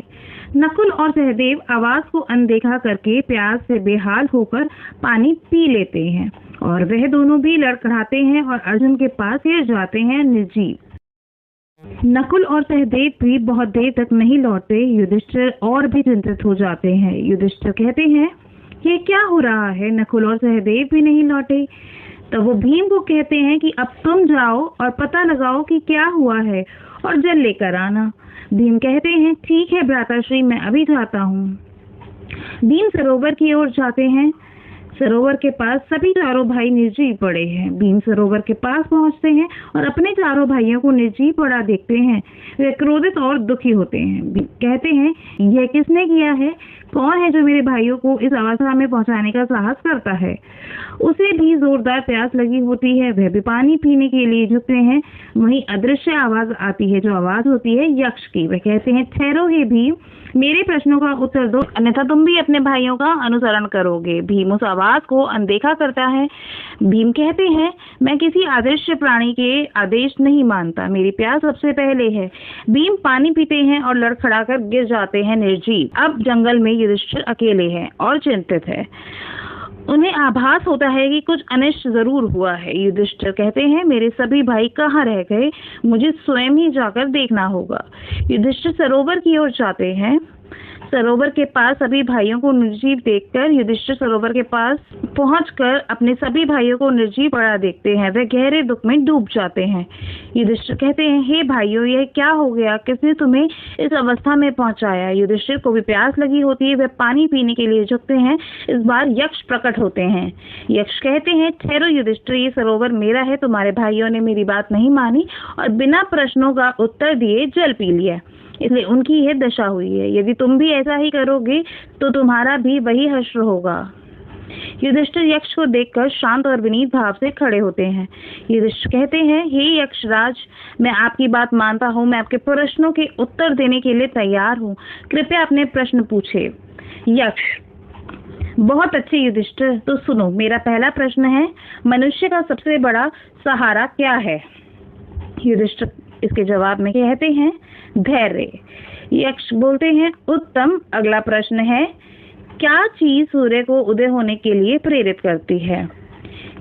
नकुल और सहदेव आवाज को अनदेखा करके प्यास से बेहाल होकर पानी पी लेते हैं और वह दोनों भी लड़खड़ाते हैं और अर्जुन के पास गिर जाते हैं निर्जीव। नकुल और सहदेव भी बहुत देर तक नहीं लौटते। युधिष्ठिर और भी चिंतित हो जाते हैं। युधिष्ठिर कहते हैं, ये क्या हो रहा है? नकुल और सहदेव भी नहीं लौटे। तो वो भीम को कहते हैं कि अब तुम जाओ और पता लगाओ कि क्या हुआ है और जल लेकर आना। भीम कहते हैं, ठीक है भ्राताश्री, मैं अभी जाता हूँ। भीम सरोवर की ओर जाते हैं। सरोवर के पास सभी चारों भाई निर्जीव पड़े हैं। भीम सरोवर के पास पहुंचते हैं और अपने चारों भाइयों को निर्जीव पड़ा देखते हैं। वे क्रोधित और दुखी होते हैं। भीम कहते हैं, यह किसने किया है? कौन है जो मेरे भाइयों को इस अवस्था में पहुंचाने का साहस करता है? उसे भी जोरदार प्यास लगी होती है। वह भी पानी पीने के लिए झुकते हैं। वहीं अदृश्य आवाज आती है, जो आवाज होती है यक्ष की। वह कहते हैं, ठहरो हे भीम, मेरे प्रश्नों का उत्तर दो, अन्यथा तुम भी अपने भाइयों का अनुसरण करोगे। भीम उस आवाज को अनदेखा करता है। भीम कहते हैं, मैं किसी अदृश्य प्राणी के आदेश नहीं मानता, मेरी प्यास सबसे पहले है। भीम पानी पीते हैं और लड़खड़ाकर गिर जाते हैं निर्जीव। अब जंगल में युधिष्ठिर अकेले हैं और चिंतित है। उन्हें आभास होता है कि कुछ अनिष्ट जरूर हुआ है। युधिष्ठिर कहते हैं, मेरे सभी भाई कहाँ रह गए? मुझे स्वयं ही जाकर देखना होगा। युधिष्ठिर सरोवर की ओर जाते हैं। सरोवर के पास सभी भाइयों को निर्जीव देखकर युधिष्ठिर सरोवर के पास पहुंचकर अपने सभी भाइयों को निर्जीव पड़ा देखते हैं। वे गहरे दुख में डूब जाते हैं। युधिष्ठिर कहते हैं, हे भाइयों, यह क्या हो गया? किसने तुम्हें इस अवस्था में पहुंचाया? युधिष्ठिर को भी प्यास लगी होती है। वे पानी पीने के लिए झुकते हैं। इस बार यक्ष प्रकट होते हैं। यक्ष कहते हैं, ठहरो युधिष्ठिर, ये सरोवर मेरा है। तुम्हारे भाइयों ने मेरी बात नहीं मानी और बिना प्रश्नों का उत्तर दिए जल पी लिया, इसलिए उनकी यह दशा हुई है। यदि तुम भी ऐसा ही करोगे तो तुम्हारा भी वही हश्र होगा। युधिष्ठिर यक्ष को देखकर शांत और विनीत भाव से खड़े होते हैं। युधिष्ठिर कहते हैं, हे यक्षराज, मैं आपकी बात मानता हूँ। मैं आपके प्रश्नों के उत्तर देने के लिए तैयार हूँ। कृपया अपने प्रश्न पूछे। यक्ष, बहुत अच्छे युधिष्ठिर, तो सुनो, मेरा पहला प्रश्न है, मनुष्य का सबसे बड़ा सहारा क्या है? युधिष्ठिर इसके जवाब में कहते हैं, धैर्य। यक्ष बोलते हैं, उत्तम। अगला प्रश्न है, क्या चीज सूर्य को उदय होने के लिए प्रेरित करती है?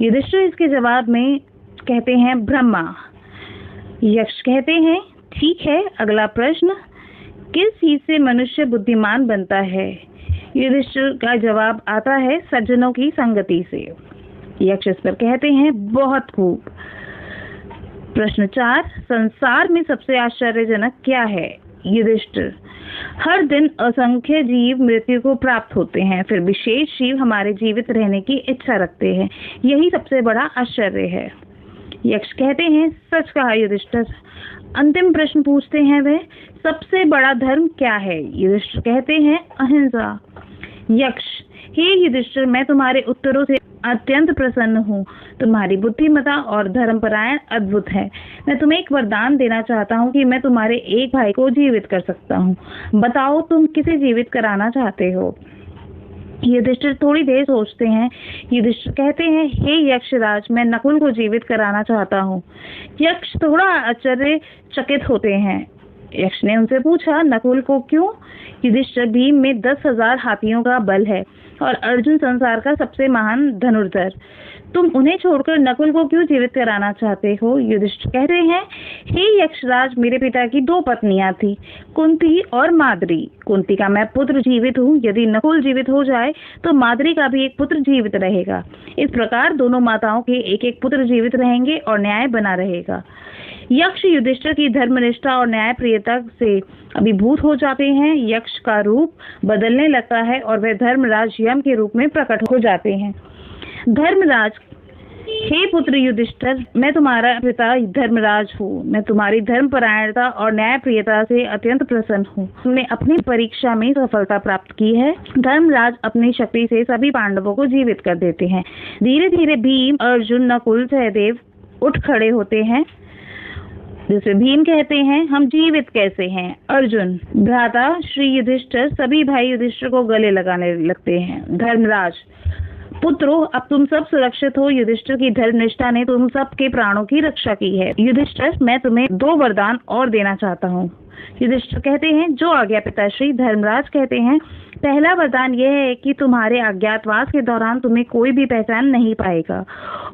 युधिष्ठिर इसके जवाब में कहते हैं, ब्रह्मा। यक्ष कहते हैं, ठीक है। अगला प्रश्न, किस चीज से मनुष्य बुद्धिमान बनता है? युधिष्ठिर का जवाब आता है, सज्जनों की संगति से। यक्ष इस पर कहते हैं, बहुत खूब। प्रश्न 4, संसार में सबसे आश्चर्यजनक क्या है? युधिष्ठिर, हर दिन असंख्य जीव मृत्यु को प्राप्त होते हैं, फिर विशेष जीव हमारे जीवित रहने की इच्छा रखते हैं, यही सबसे बड़ा आश्चर्य है। यक्ष कहते हैं, सच कहा युधिष्ठिर। अंतिम प्रश्न पूछते हैं वे, सबसे बड़ा धर्म क्या है? युधिष्ठिर कहते हैं, अहिंसा। यक्ष, हे युधिष्ठिर, मैं तुम्हारे उत्तरों से अत्यंत प्रसन्न हूँ। तुम्हारी बुद्धिमता और धर्मपरायण अद्भुत है। मैं तुम्हें एक वरदान देना चाहता हूँ कि मैं तुम्हारे एक भाई को जीवित कर सकता हूँ। बताओ, तुम किसे जीवित कराना चाहते हो? युधिष्ठिर थोड़ी देर सोचते हैं। युधिष्ठिर कहते हैं, हे यक्षराज, मैं नकुल को जीवित कराना चाहता हूँ। यक्ष थोड़ा आश्चर्यचकित होते हैं। यक्ष ने उनसे पूछा, नकुल को क्यों? युधिष्ठिर, भीम में 10,000 हाथियों का बल है और अर्जुन संसार का सबसे महान धनुर्धर। तुम उन्हें छोड़कर नकुल को क्यों जीवित कराना चाहते हो? युधिष्ठिर कहते हैं, हे यक्षराज, मेरे पिता की 2 पत्नियां थी, कुंती और माद्री। कुंती का मैं पुत्र जीवित हूँ। यदि नकुल जीवित हो जाए तो माद्री का भी एक पुत्र जीवित रहेगा। इस प्रकार दोनों माताओं के एक एक पुत्र जीवित रहेंगे और न्याय बना रहेगा। यक्ष युधिष्ठिर की धर्मनिष्ठा और न्यायप्रियता से अभिभूत हो जाते हैं। यक्ष का रूप बदलने लगता है और वह धर्मराज यम के रूप में प्रकट हो जाते हैं। धर्मराज, हे पुत्र युधिष्ठिर, मैं तुम्हारा पिता धर्मराज हूँ। मैं तुम्हारी धर्मपरायणता और न्यायप्रियता से अत्यंत प्रसन्न हूँ। तुमने अपनी परीक्षा में सफलता प्राप्त की है। धर्मराज अपनी शक्ति से सभी पांडवों को जीवित कर देते हैं। धीरे धीरे भीम, अर्जुन, नकुल, सहदेव उठ खड़े होते हैं। जिसे भीम कहते हैं, हम जीवित कैसे हैं? अर्जुन, भ्राता श्री युधिष्ठिर, सभी भाई युधिष्ठिर को गले लगाने लगते हैं। धर्मराज, पुत्रों, अब तुम सब सुरक्षित हो। युधिष्ठिर की धर्मनिष्ठा ने तुम सबके प्राणों की रक्षा की है। युधिष्ठिर, मैं तुम्हें 2 वरदान और देना चाहता हूँ। युधिष्ठिर कहते हैं, जो आज्ञा पिताश्री। धर्मराज कहते हैं, पहला वरदान यह है कि तुम्हारे अज्ञातवास के दौरान तुम्हें कोई भी पहचान नहीं पाएगा,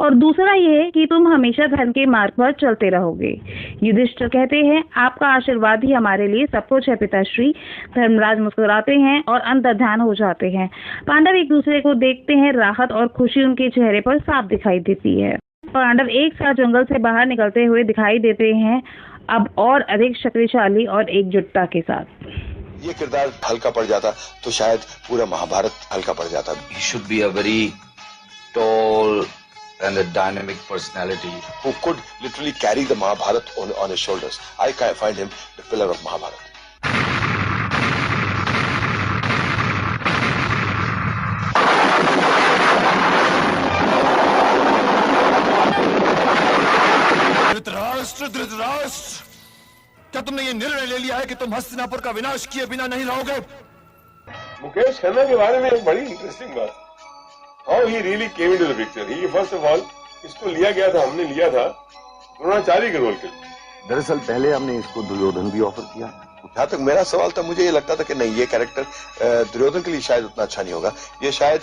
और दूसरा यह है कि तुम हमेशा धर्म के मार्ग पर चलते रहोगे। युधिष्ठिर कहते हैं, आपका आशीर्वाद ही हमारे लिए सब कुछ है पिताश्री। धर्मराज मुस्कुराते हैं और अंतर्ध्यान हो जाते हैं। पांडव एक दूसरे को देखते हैं। राहत और खुशी उनके चेहरे पर साफ दिखाई देती है। पांडव एक साथ जंगल से बाहर निकलते हुए दिखाई देते हैं, अब और अधिक शक्तिशाली और एकजुटता के साथ। ये किरदार हल्का पड़ जाता तो शायद पूरा महाभारत हल्का पड़ जाता। He should be a very and a dynamic personality who could literally carry the Mahabharata on his shoulders. I find him the pillar of Mahabharata. Dhritarashtra, क्या तुमने ये निर्णय ले लिया है कि तुम हस्तिनापुर का विनाश किए बिना नहीं रहोगे? मुकेश खन्ना के बारे में एक बड़ी इंटरेस्टिंग बात, how he really came into the picture. He first of all इसको लिया गया था, हमने लिया था द्रोणाचार्य के रोल के लिए। दरअसल पहले हमने इसको दुर्योधन भी ऑफर किया। जहाँ तक मेरा सवाल था, मुझे ये लगता था कि नहीं, ये कैरेक्टर दुर्योधन के लिए शायद उतना अच्छा नहीं होगा, ये शायद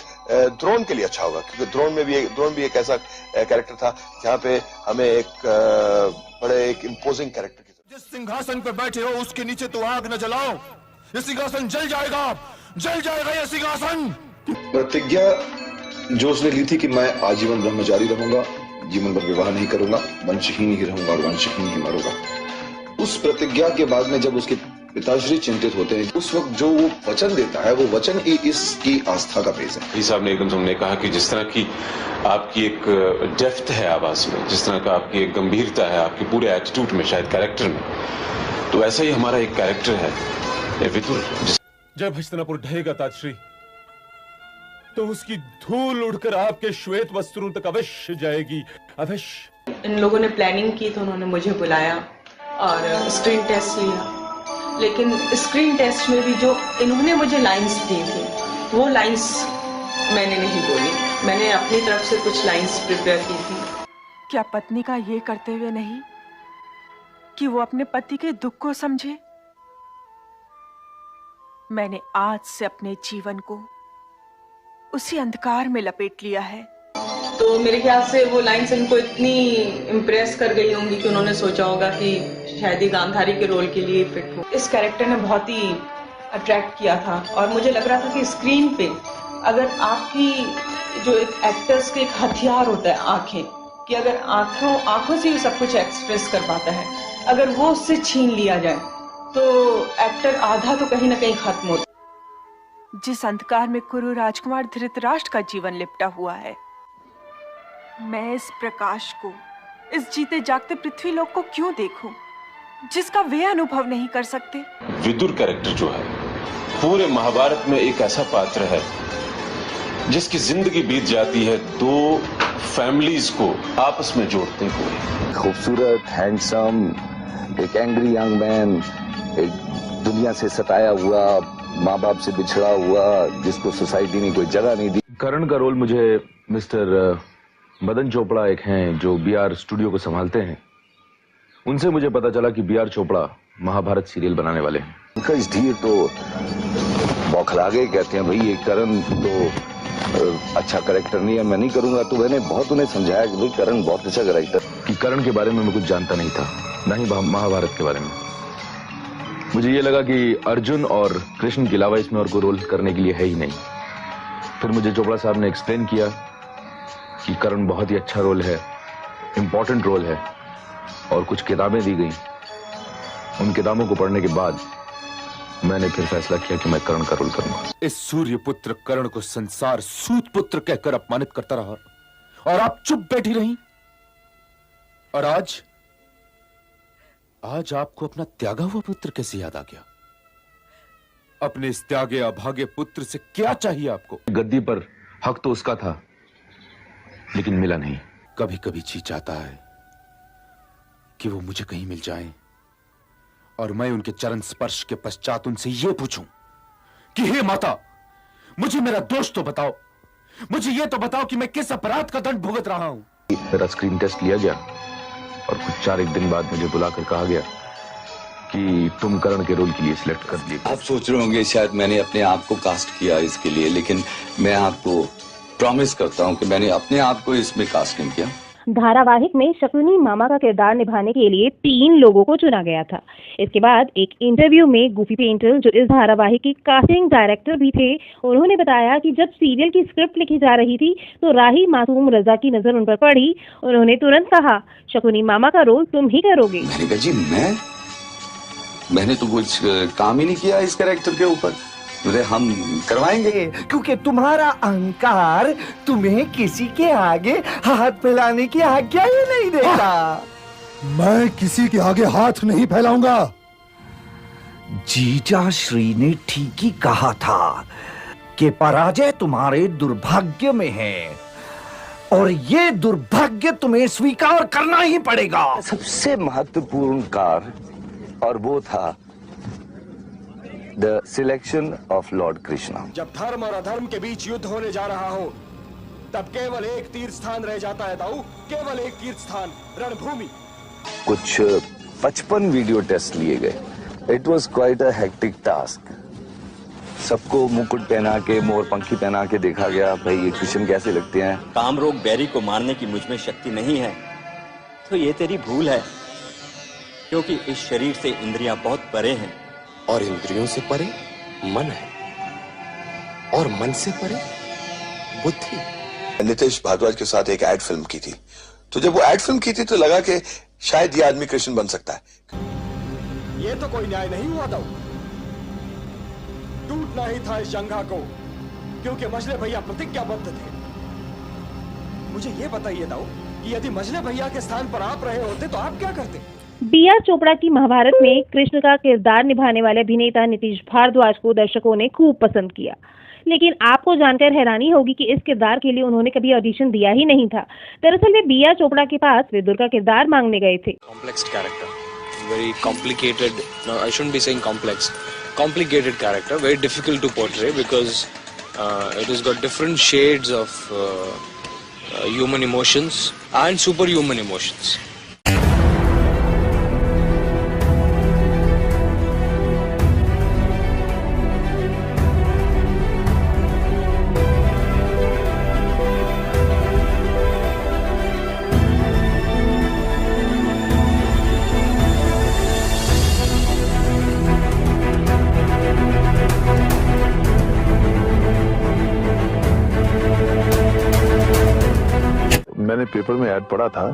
द्रोण के लिए अच्छा होगा, क्योंकि द्रोण भी एक ऐसा कैरेक्टर था जहाँ पे हमें एक इम्पोजिंग कैरेक्टर की। जिस सिंहासन पे बैठे हो उसके नीचे तो आग न जलाओ, ये सिंहासन जल जाएगा ये सिंहासन। प्रतिज्ञा जो उसने ली थी कि मैं आजीवन ब्रह्मचारी रहूंगा, जीवन भर विवाह नहीं करूंगा, वंशहीन ही रहूंगा और वंशहीन ही मरूंगा, उस प्रतिज्ञा के बाद में जब उसके पिताश्री चिंतित होते हैं, उस वक्त जो वो वचन देता है, वो वचन ही इसकी आस्था का बेस है। साहब ने एकदम तुमने कहा कि जिस तरह की आपकी एक डेप्थ है आवाज में, जिस तरह का आपकी एक गंभीरता है आपके पूरे एटीट्यूड में, शायद कैरेक्टर में, तो ऐसा ही हमारा एक कैरेक्टर है विदुर। जब हस्तिनापुर ढहेगा ताजश्री, तो उसकी धूल उड़कर आपके श्वेत वस्त्रों तक अवश्य जाएगी, अवश्य। इन लोगों ने प्लानिंग की तो उन्होंने मुझे बुलाया और स्क्रीन टेस्ट लिया, लेकिन स्क्रीन टेस्ट में भी जो इन्होंने मुझे लाइंस दी थी, वो लाइंस मैंने नहीं बोली, मैंने अपनी तरफ से कुछ लाइंस प्रिपेयर की थी। क्या पत्नी का ये करते हुए नहीं कि वो अपने पति के दुख को समझे? मैंने आज से अपने जीवन को उसी अंधकार में लपेट लिया है। तो मेरे ख्याल से वो लाइंस इनको इतनी इम्प्रेस कर गई होंगी कि उन्होंने सोचा होगा कि शायद ही गांधारी के रोल के लिए फिट हो। इस कैरेक्टर ने बहुत ही अट्रैक्ट किया था और मुझे लग रहा था कि स्क्रीन पे अगर आपकी जो एक एक्टर्स के एक हथियार होता है आंखें, कि अगर आंखों से ही सब कुछ एक्सप्रेस कर पाता है, अगर वो उससे छीन लिया जाए तो एक्टर आधा तो कहीं ना कहीं खत्म होता। जिस अंधकार में कुरु राजकुमार धृतराष्ट्र का जीवन लिपटा हुआ है, मैं इस प्रकाश को, इस जीते जागते पृथ्वी लोक को क्यों देखूं, जिसका वे अनुभव नहीं कर सकते। विदुर कैरेक्टर जो है पूरे महाभारत में एक ऐसा पात्र है जिसकी जिंदगी बीत जाती है दो फैमिलीज को आपस में जोड़ते हुए। खूबसूरत, हैंडसम, एक एंग्री यंग मैन, एक दुनिया से सताया हुआ, माँ बाप से बिछड़ा हुआ, जिसको सोसाइटी ने कोई जगह नहीं दी। करण का रोल मुझे मिस्टर मदन चोपड़ा एक हैं जो बीआर स्टूडियो को संभालते हैं, उनसे मुझे पता चला कि बीआर चोपड़ा महाभारत सीरियल बनाने वाले हैं। उनका इस धीर तो बौखला गए, कहते हैं भाई ये करण तो अच्छा कैरेक्टर नहीं है, मैं नहीं करूंगा। तो मैंने बहुत उन्हें समझाया कि भाई करण बहुत अच्छा कैरेक्टर। कि करण के बारे में मैं कुछ जानता नहीं था, ना ही महाभारत के बारे में। मुझे ये लगा कि अर्जुन और कृष्ण के अलावा इसमें और कोई रोल करने के लिए है ही नहीं। फिर मुझे चोपड़ा साहब ने एक्सप्लेन किया कि करण बहुत ही अच्छा रोल है, इंपॉर्टेंट रोल है, और कुछ किताबें दी गई। उन किताबों को पढ़ने के बाद मैंने फिर फैसला किया कि मैं करण का रोल करूंगा। इस सूर्यपुत्र कर्ण को संसार सूत पुत्र कहकर अपमानित करता रहा और आप चुप बैठी रहीं, और आज आपको अपना त्यागा हुआ पुत्र कैसे याद आ गया? अपने इस त्यागे अभागे पुत्र से क्या चाहिए आपको? गद्दी पर हक तो उसका था, लेकिन मिला नहीं। कभी कभी जी चाहता है कि वो मुझे कहीं मिल जाएं और मैं उनके चरण स्पर्श के पश्चात उनसे ये पूछूं कि हे माता, मुझे मेरा दोष तो बताओ, मुझे ये तो बताओ कि मैं किस अपराध का दंड भुगत रहा हूं। मेरा स्क्रीन टेस्ट लिया गया और कुछ 4-1 दिन बाद मुझे बुलाकर कहा गया कि तुम करण के रोल के लिए सिलेक्ट कर लिए। आप सोच रहे होंगे शायद मैंने अपने आप को कास्ट किया इसके लिए, लेकिन मैं आपको प्रॉमिस करता हूं कि मैंने अपने आप को इसमें कास्ट नहीं किया। धारावाहिक में शकुनी मामा का किरदार निभाने के लिए 3 लोगों को चुना गया था। इसके बाद एक इंटरव्यू में गुफी पेंटर, जो इस धारावाहिक की कास्टिंग डायरेक्टर भी थे, उन्होंने बताया कि जब सीरियल की स्क्रिप्ट लिखी जा रही थी तो राही मासूम रजा की नजर उन पर पड़ी। उन्होंने तुरंत कहा, शकुनी मामा का रोल तुम ही करोगे। मैंने कहा जी मैंने तो कुछ काम ही नहीं किया इस कैरेक्टर के ऊपर। अरे हम करवाएंगे, क्योंकि तुम्हारा अहंकार तुम्हें किसी के आगे हाथ फैलाने की आज्ञा ही नहीं देता। मैं किसी के आगे हाथ नहीं फैलाऊंगा। जीजा श्री ने ठीक ही कहा था कि पराजय तुम्हारे दुर्भाग्य में है और ये दुर्भाग्य तुम्हें स्वीकार करना ही पड़ेगा। सबसे महत्वपूर्ण कार्य, और वो था the selection of Lord Krishna. जब धर्म और अधर्म के बीच युद्ध होने जा रहा हो, तब केवल एक तीर्थ स्थान रह जाता है दाऊ, केवल एक तीर्थ स्थान, रणभूमि। कुछ 55 वीडियो टेस्ट लिए गए। It was quite a hectic task. सबको मुकुट पहना के, मोर पंखी पहना के देखा गया, भाई ये कृष्ण कैसे लगते हैं। कामरोग बैरी को मारने की मुझ में शक्ति नहीं है, तो ये तेरी भूल है, क्योंकि इस शरीर से इंद्रियां बहुत परे हैं, और इंद्रियों से परे मन है, और मन से परे बुद्धि। नितेश भारद्वाज के साथ एक एड फिल्म की थी, तो जब वो एड फिल्म की थी तो लगा कि शायद ये आदमी कृष्ण बन सकता है। ये तो कोई न्याय नहीं हुआ दाऊ। टूटना ही था इस जंघा को, क्योंकि मजले भैया प्रतिज्ञाबद्ध थे। मुझे ये बताइए दाऊ कि यदि मजले भैया के स्थान पर आप रहे होते तो आप क्या करते? बी.आर. चोपड़ा की महाभारत में कृष्ण का किरदार निभाने वाले अभिनेता नीतीश भारद्वाज को दर्शकों ने खूब पसंद किया, लेकिन आपको जानकर हैरानी होगी कि इस किरदार के लिए उन्होंने कभी ऑडिशन दिया ही नहीं था। दरअसल वे बी.आर. चोपड़ा के पास विदुर का किरदार मांगने गए थे। Complex character, very complicated. No, I shouldn't be saying complex. Complicated character, very difficult to portray because it has got different shades of human emotions and superhuman emotions. मैंने पेपर में ऐड पढ़ा था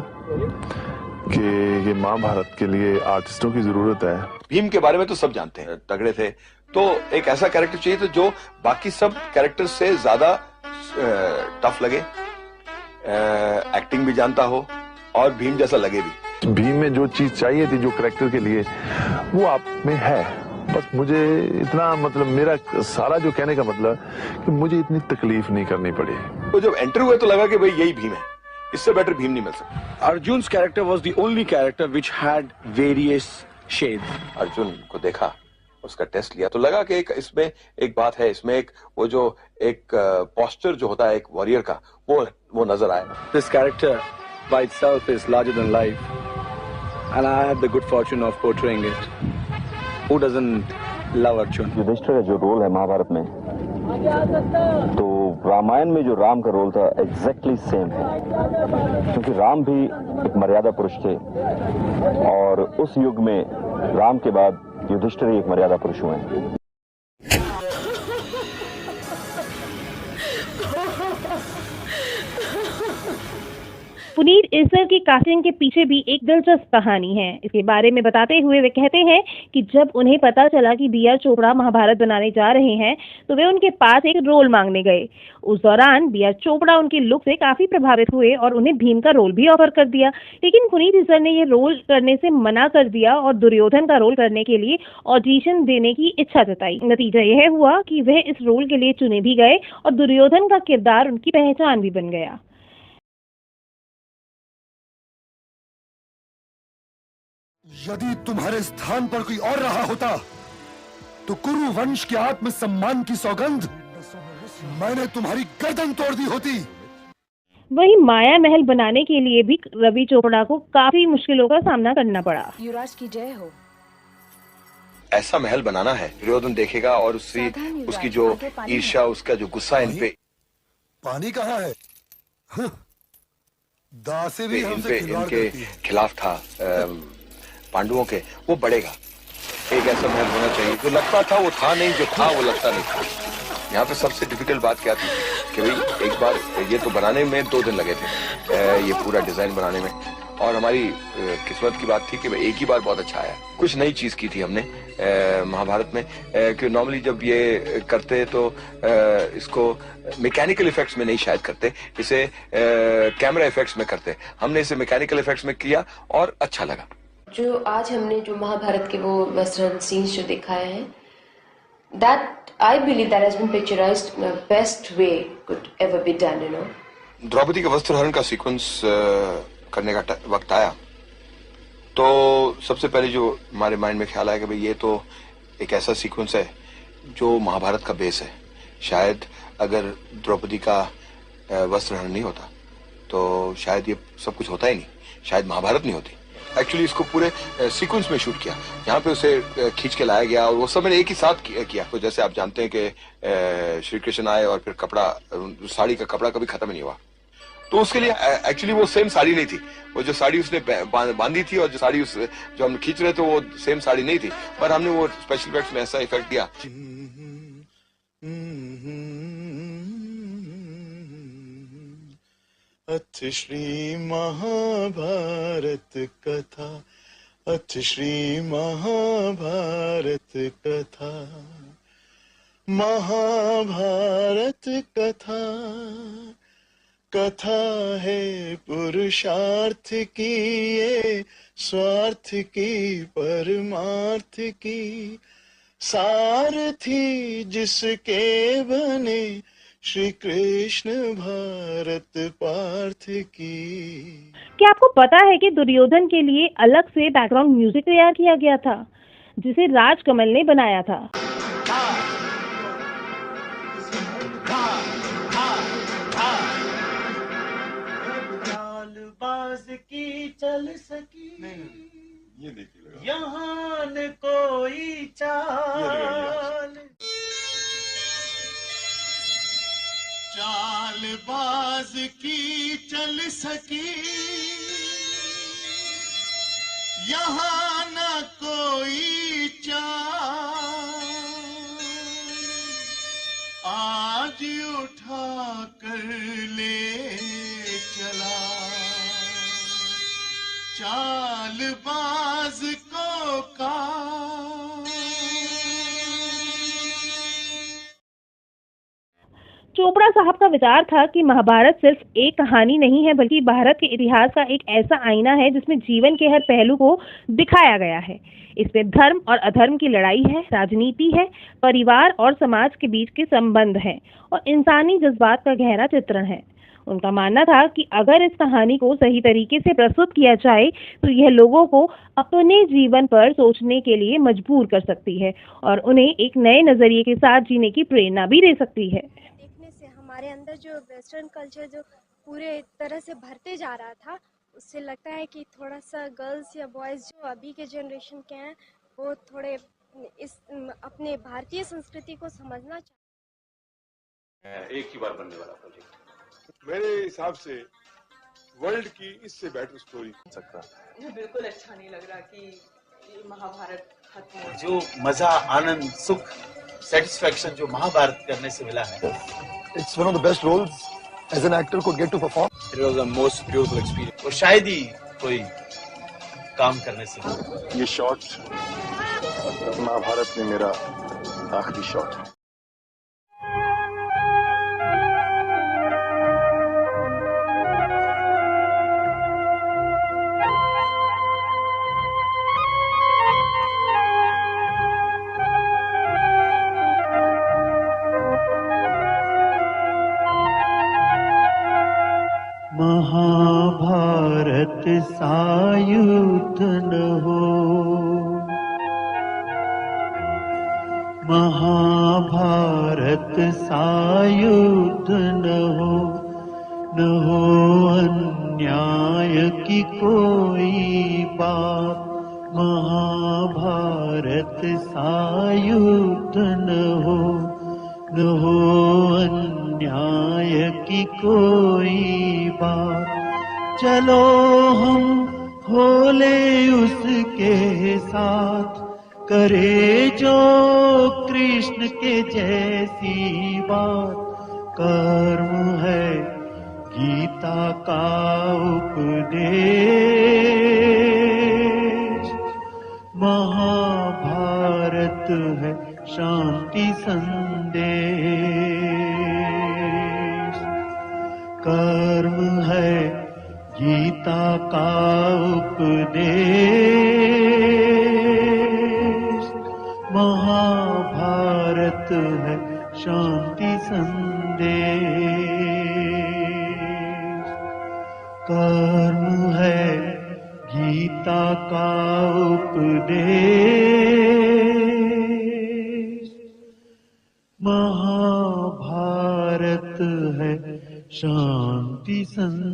कि ये महाभारत के लिए आर्टिस्टों की जरूरत है। भीम के बारे में तो सब जानते हैं, तगड़े थे, तो एक ऐसा कैरेक्टर चाहिए था जो बाकी सब कैरेक्टर से ज्यादा टफ लगे, एक्टिंग भी जानता हो और भीम जैसा लगे भी। भीम में जो चीज चाहिए थी जो कैरेक्टर के लिए, वो आप में है। बस मुझे इतना, मतलब मेरा सारा जो कहने का मतलब कि मुझे इतनी तकलीफ नहीं करनी पड़ी। तो जब एंटर हुए तो लगा कि भाई यही भीम है, इससे बेटर भीम नहीं मिल सकता। Arjun's character was the only character which had various shades. Arjun को देखा, उसका टेस्ट लिया तो लगा कि इसमें एक बात है, इसमें एक वो जो एक पोस्चर जो होता है एक वॉरियर का, वो नजर आया। This character by itself is larger than life, and I had the good fortune of portraying it. Who doesn't love Arjun? Yudhishthir का जो रोल है महाभारत में, तो रामायण में जो राम का रोल था एग्जैक्टली सेम है, क्योंकि राम भी एक मर्यादा पुरुष थे और उस युग में राम के बाद युधिष्ठिर एक मर्यादा पुरुष हुए। पुनीत इस्सर की कास्टिंग के पीछे भी एक दिलचस्प कहानी है। इसके बारे में बताते हुए वे कहते हैं कि जब उन्हें पता चला कि बी.आर. चोपड़ा महाभारत बनाने जा रहे हैं तो वे उनके पास एक रोल मांगने गए। उस दौरान बी.आर. चोपड़ा उनके लुक से काफी प्रभावित हुए और उन्हें भीम का रोल भी ऑफर कर दिया, लेकिन पुनीत इस्सर ने ये रोल करने से मना कर दिया और दुर्योधन का रोल करने के लिए ऑडिशन देने की इच्छा जताई। नतीजा यह हुआ कि वह इस रोल के लिए चुने भी गए और दुर्योधन का किरदार उनकी पहचान भी बन गया। यदि तुम्हारे स्थान पर कोई और रहा होता तो कुरु वंश के आत्मसम्मान की सौगंध मैंने तुम्हारी गर्दन तोड़ दी होती। वहीं माया महल बनाने के लिए भी रवि चोपड़ा को काफी मुश्किलों का सामना करना पड़ा। युवराज की जय हो। ऐसा महल बनाना है, दुर्योधन देखेगा और उसकी जो ईर्ष्या, उसका जो गुस्सा इन पे। पानी कहाँ है? दासे भी हमसे इनके खिलाफ था पांडवों के, वो बढ़ेगा। एक ऐसा महल होना चाहिए जो लगता था वो था नहीं, जो था वो लगता नहीं था। यहाँ पे सबसे डिफिकल्ट बात क्या थी कि भाई एक बार ये तो बनाने में 2 दिन लगे थे, ये पूरा डिजाइन बनाने में, और हमारी किस्मत की बात थी कि एक ही बार बहुत अच्छा आया। कुछ नई चीज की थी हमने महाभारत में, कि नॉर्मली जब ये करते तो इसको मैकेनिकल इफेक्ट्स में नहीं शायद करते, इसे कैमरा इफेक्ट्स में करते। हमने इसे मैकेनिकल इफेक्ट्स में किया और अच्छा लगा। जो आज हमने जो महाभारत के वो वेस्टर्न सीन्स जो दिखाए हैं, that I believe that has been picturized in the best way could ever be done, you know. Draupadi का वस्त्रहरण का सीक्वेंस करने का वक्त आया तो सबसे पहले जो हमारे माइंड में ख्याल आया कि भाई ये तो एक ऐसा सीक्वेंस है जो महाभारत का बेस है। शायद अगर द्रौपदी का वस्त्रहरण नहीं होता तो शायद ये सब कुछ होता ही नहीं, शायद महाभारत नहीं होती। एक्चुअली इसको पूरे सीक्वेंस में शूट किया, यहाँ पे उसे खींच के लाया गया और वो सब मैंने एक ही साथ किया। तो जैसे आप जानते हैं कि श्री कृष्ण आए और फिर कपड़ा, साड़ी का कपड़ा कभी खत्म नहीं हुआ, तो उसके लिए एक्चुअली वो सेम साड़ी नहीं थी। वो जो साड़ी उसने बांधी थी और जो साड़ी जो हम खींच रहे थे वो सेम साड़ी नहीं थी, पर हमने वो स्पेशल इफेक्ट्स में ऐसा इफेक्ट दिया। अथ श्री महाभारत कथा, अथ श्री महाभारत कथा, महाभारत कथा, कथा है पुरुषार्थ की, ये स्वार्थ की परमार्थ की, सारथी जिसके बने श्री कृष्ण भारत पार्थ की। क्या आपको पता है कि दुर्योधन के लिए अलग से बैकग्राउंड म्यूजिक तैयार किया गया था जिसे राजकमल ने बनाया था। चालबाज की चल सकी यहाँ न कोई चाल, चालबाज की चल सकी यहाँ न कोई चाल, आज उठा कर ले चला चालबाज को का। चोपड़ा साहब का विचार था कि महाभारत सिर्फ एक कहानी नहीं है बल्कि भारत के इतिहास का एक ऐसा आईना है जिसमें जीवन के हर पहलू को दिखाया गया है। इसमें धर्म और अधर्म की लड़ाई है, राजनीति है, परिवार और समाज के बीच के संबंध हैं और इंसानी जज्बात का गहरा चित्रण है। उनका मानना था कि अगर इस कहानी को सही तरीके से प्रस्तुत किया जाए तो यह लोगों को अपने जीवन पर सोचने के लिए मजबूर कर सकती है और उन्हें एक नए नजरिए के साथ जीने की प्रेरणा भी दे सकती है। हमारे अंदर जो वेस्टर्न कल्चर जो पूरे तरह से भरते जा रहा था, उससे लगता है कि थोड़ा सा गर्ल्स या बॉयज़ जो अभी के जनरेशन के हैं वो थोड़े इस अपने भारतीय संस्कृति को समझना चाहिए। एक ही बार बनने वाला प्रोजेक्ट मेरे हिसाब से वर्ल्ड की इससे बेटर स्टोरी बन सकता है। मुझे बिल्कुल अच्छा नहीं लग रहा कि ये महाभारत खत्म हो। जो मजा, आनंद, सुख, सेटिस्फैक्शन जो महाभारत करने से मिला है, It's one of the best roles as an actor could get to perform. It was the most beautiful experience. और शायद ही कोई काम करने से। ये शॉट महाभारत में मेरा आखिरी शॉट है। महाभारत सायुध न हो, महाभारत सायुध न हो अन्याय की कोई बात, महाभारत सायुध न हो अन्याय की कोई बात। चलो हम खोले उसके साथ, करे जो कृष्ण के जैसी बात। कर्म है गीता का उपदेश, महाभारत है शांति संदेश। कर्म है गीता का उपदेश, महाभारत है शांति संदेश। कर्म है गीता का उपदेश, महाभारत है शांति संदेश।